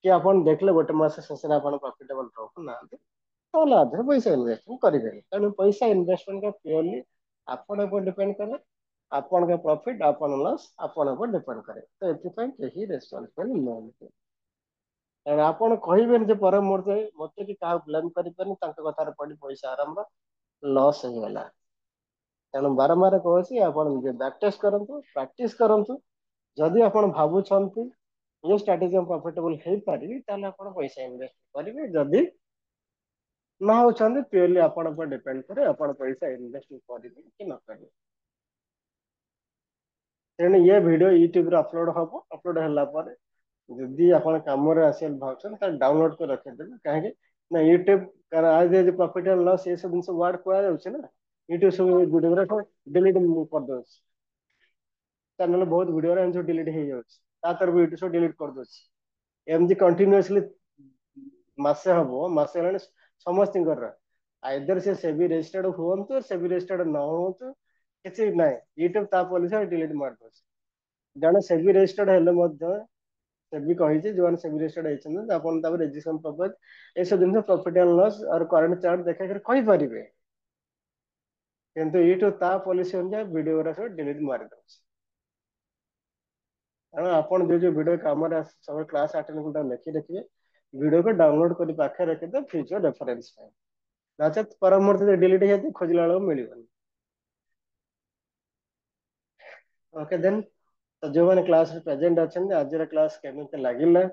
कि आपण देखले गोटे मास शेष आपण प्रॉफिटेबल रहू ना तो लाभ पैसा इन्वेस्टमेंट करेंगे तेणु पैसा इन्वेस्टमेंट का प्योरली आपण ऊपर डिपेंड करे आपण का प्रॉफिट आपण लॉस आपण ऊपर डिपेंड करे तो एथिपाई केही रेस्पॉन्सिबल नहते तेणु आपण कहबेन जे पर मुहूर्ते मते कि काहा ब्लेम करिपेन तांका कथार पड़ी पैसा आरंभ लॉस हो गला तेणु बारंबार कहसी आपण जे बैक टेस्ट करंतु प्रैक्टिस करंतु जदि आपण भाबुछंती ये स्ट्रेटजी प्रॉफिटेबल हेई पारि ताले आपण पैसा इन्वेस्ट करिवे जदि ना होचंदी प्योरली आपण पर डिपेंड करे आपण पैसा इन्वेस्ट करिवे कि न करिवे तेणु ये वीडियो यूट्यूब रे अपलोड हबो अपलोड हला पर जदि आपण काम रे आसेल भावछन त डाउनलोड कर रखे देबे काहे ना यूट्यूब कर आज जे प्रॉफिट एंड लॉस ये सब दिन वर्ड कोआ जाउछ ना यूट्यूब सब वीडियो रे डिलीट कर दो चैनल बहुत वीडियो रे जो डिलीट हो जाउछ ता तरफ यूट्यूब सब डिलीट कर दोछ एमदी कंटीन्यूअसली मासे हबो मासे लाने समस्त कर आइदर से सेबी रजिस्टर्ड हुअंतु सेबी रजिस्टर्ड न हुअंतु किसी नाही यूट्यूब ता पॉलिसी डिलीट मार दोछ जने सेबी रजिस्टर्ड हेले मध्य सेबी कहिजे जोन सेबी रजिस्टर्ड हेछन आपण ता रजिस्ट्रेशन पर्पस ए सब दिन प्रॉफिट एंड लॉस और करंट चार्ट देखा कर कहि परिबे किंतु यूट्यूब ता पॉलिसी अनुसार वीडियो रा सब डिलीट मार दोछ आपण जो वीडियो काम सब क्लास अटेंड कर लिखि रखिए वीडियो को डाउनलोड कर पाखे रखि दे फ्यूचर रेफरेंस नचेत परमुहूर्त डिलीट हो खोजला बेलू मिल ओके देन तो जो मैंने क्लास प्रेजेंट अच्छा आज क्लास केमी लगे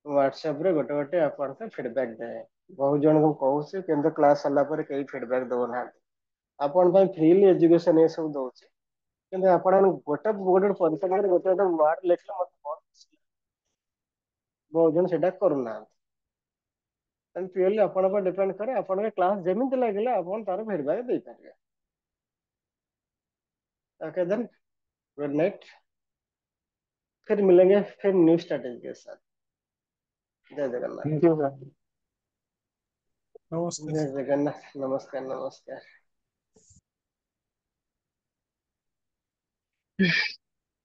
व्हाट्सएप रे गोटे गोटे आपण फीडबैक दे बहुत जन को कहूँ कि क्लास सरला कई फीडबैक दौना आपण फ्रीली एजुकेशन ये सब दौर कि आपण गोटे गोटे परिश्रम गोटे गोटे वार्ड लिखले मत बहुत जन से करूना प्योरली आपण पर डिपेंड करे आपण क्लास जमी लगे आपण तार फीडबैक दे पारे ओके देन गुड नाइट फिर मिलेंगे फिर न्यू स्ट्रेटेजी के साथ जय जगन्नाथ थैंक यू सर। नमस्ते जय जगन्नाथ नमस्कार नमस्कार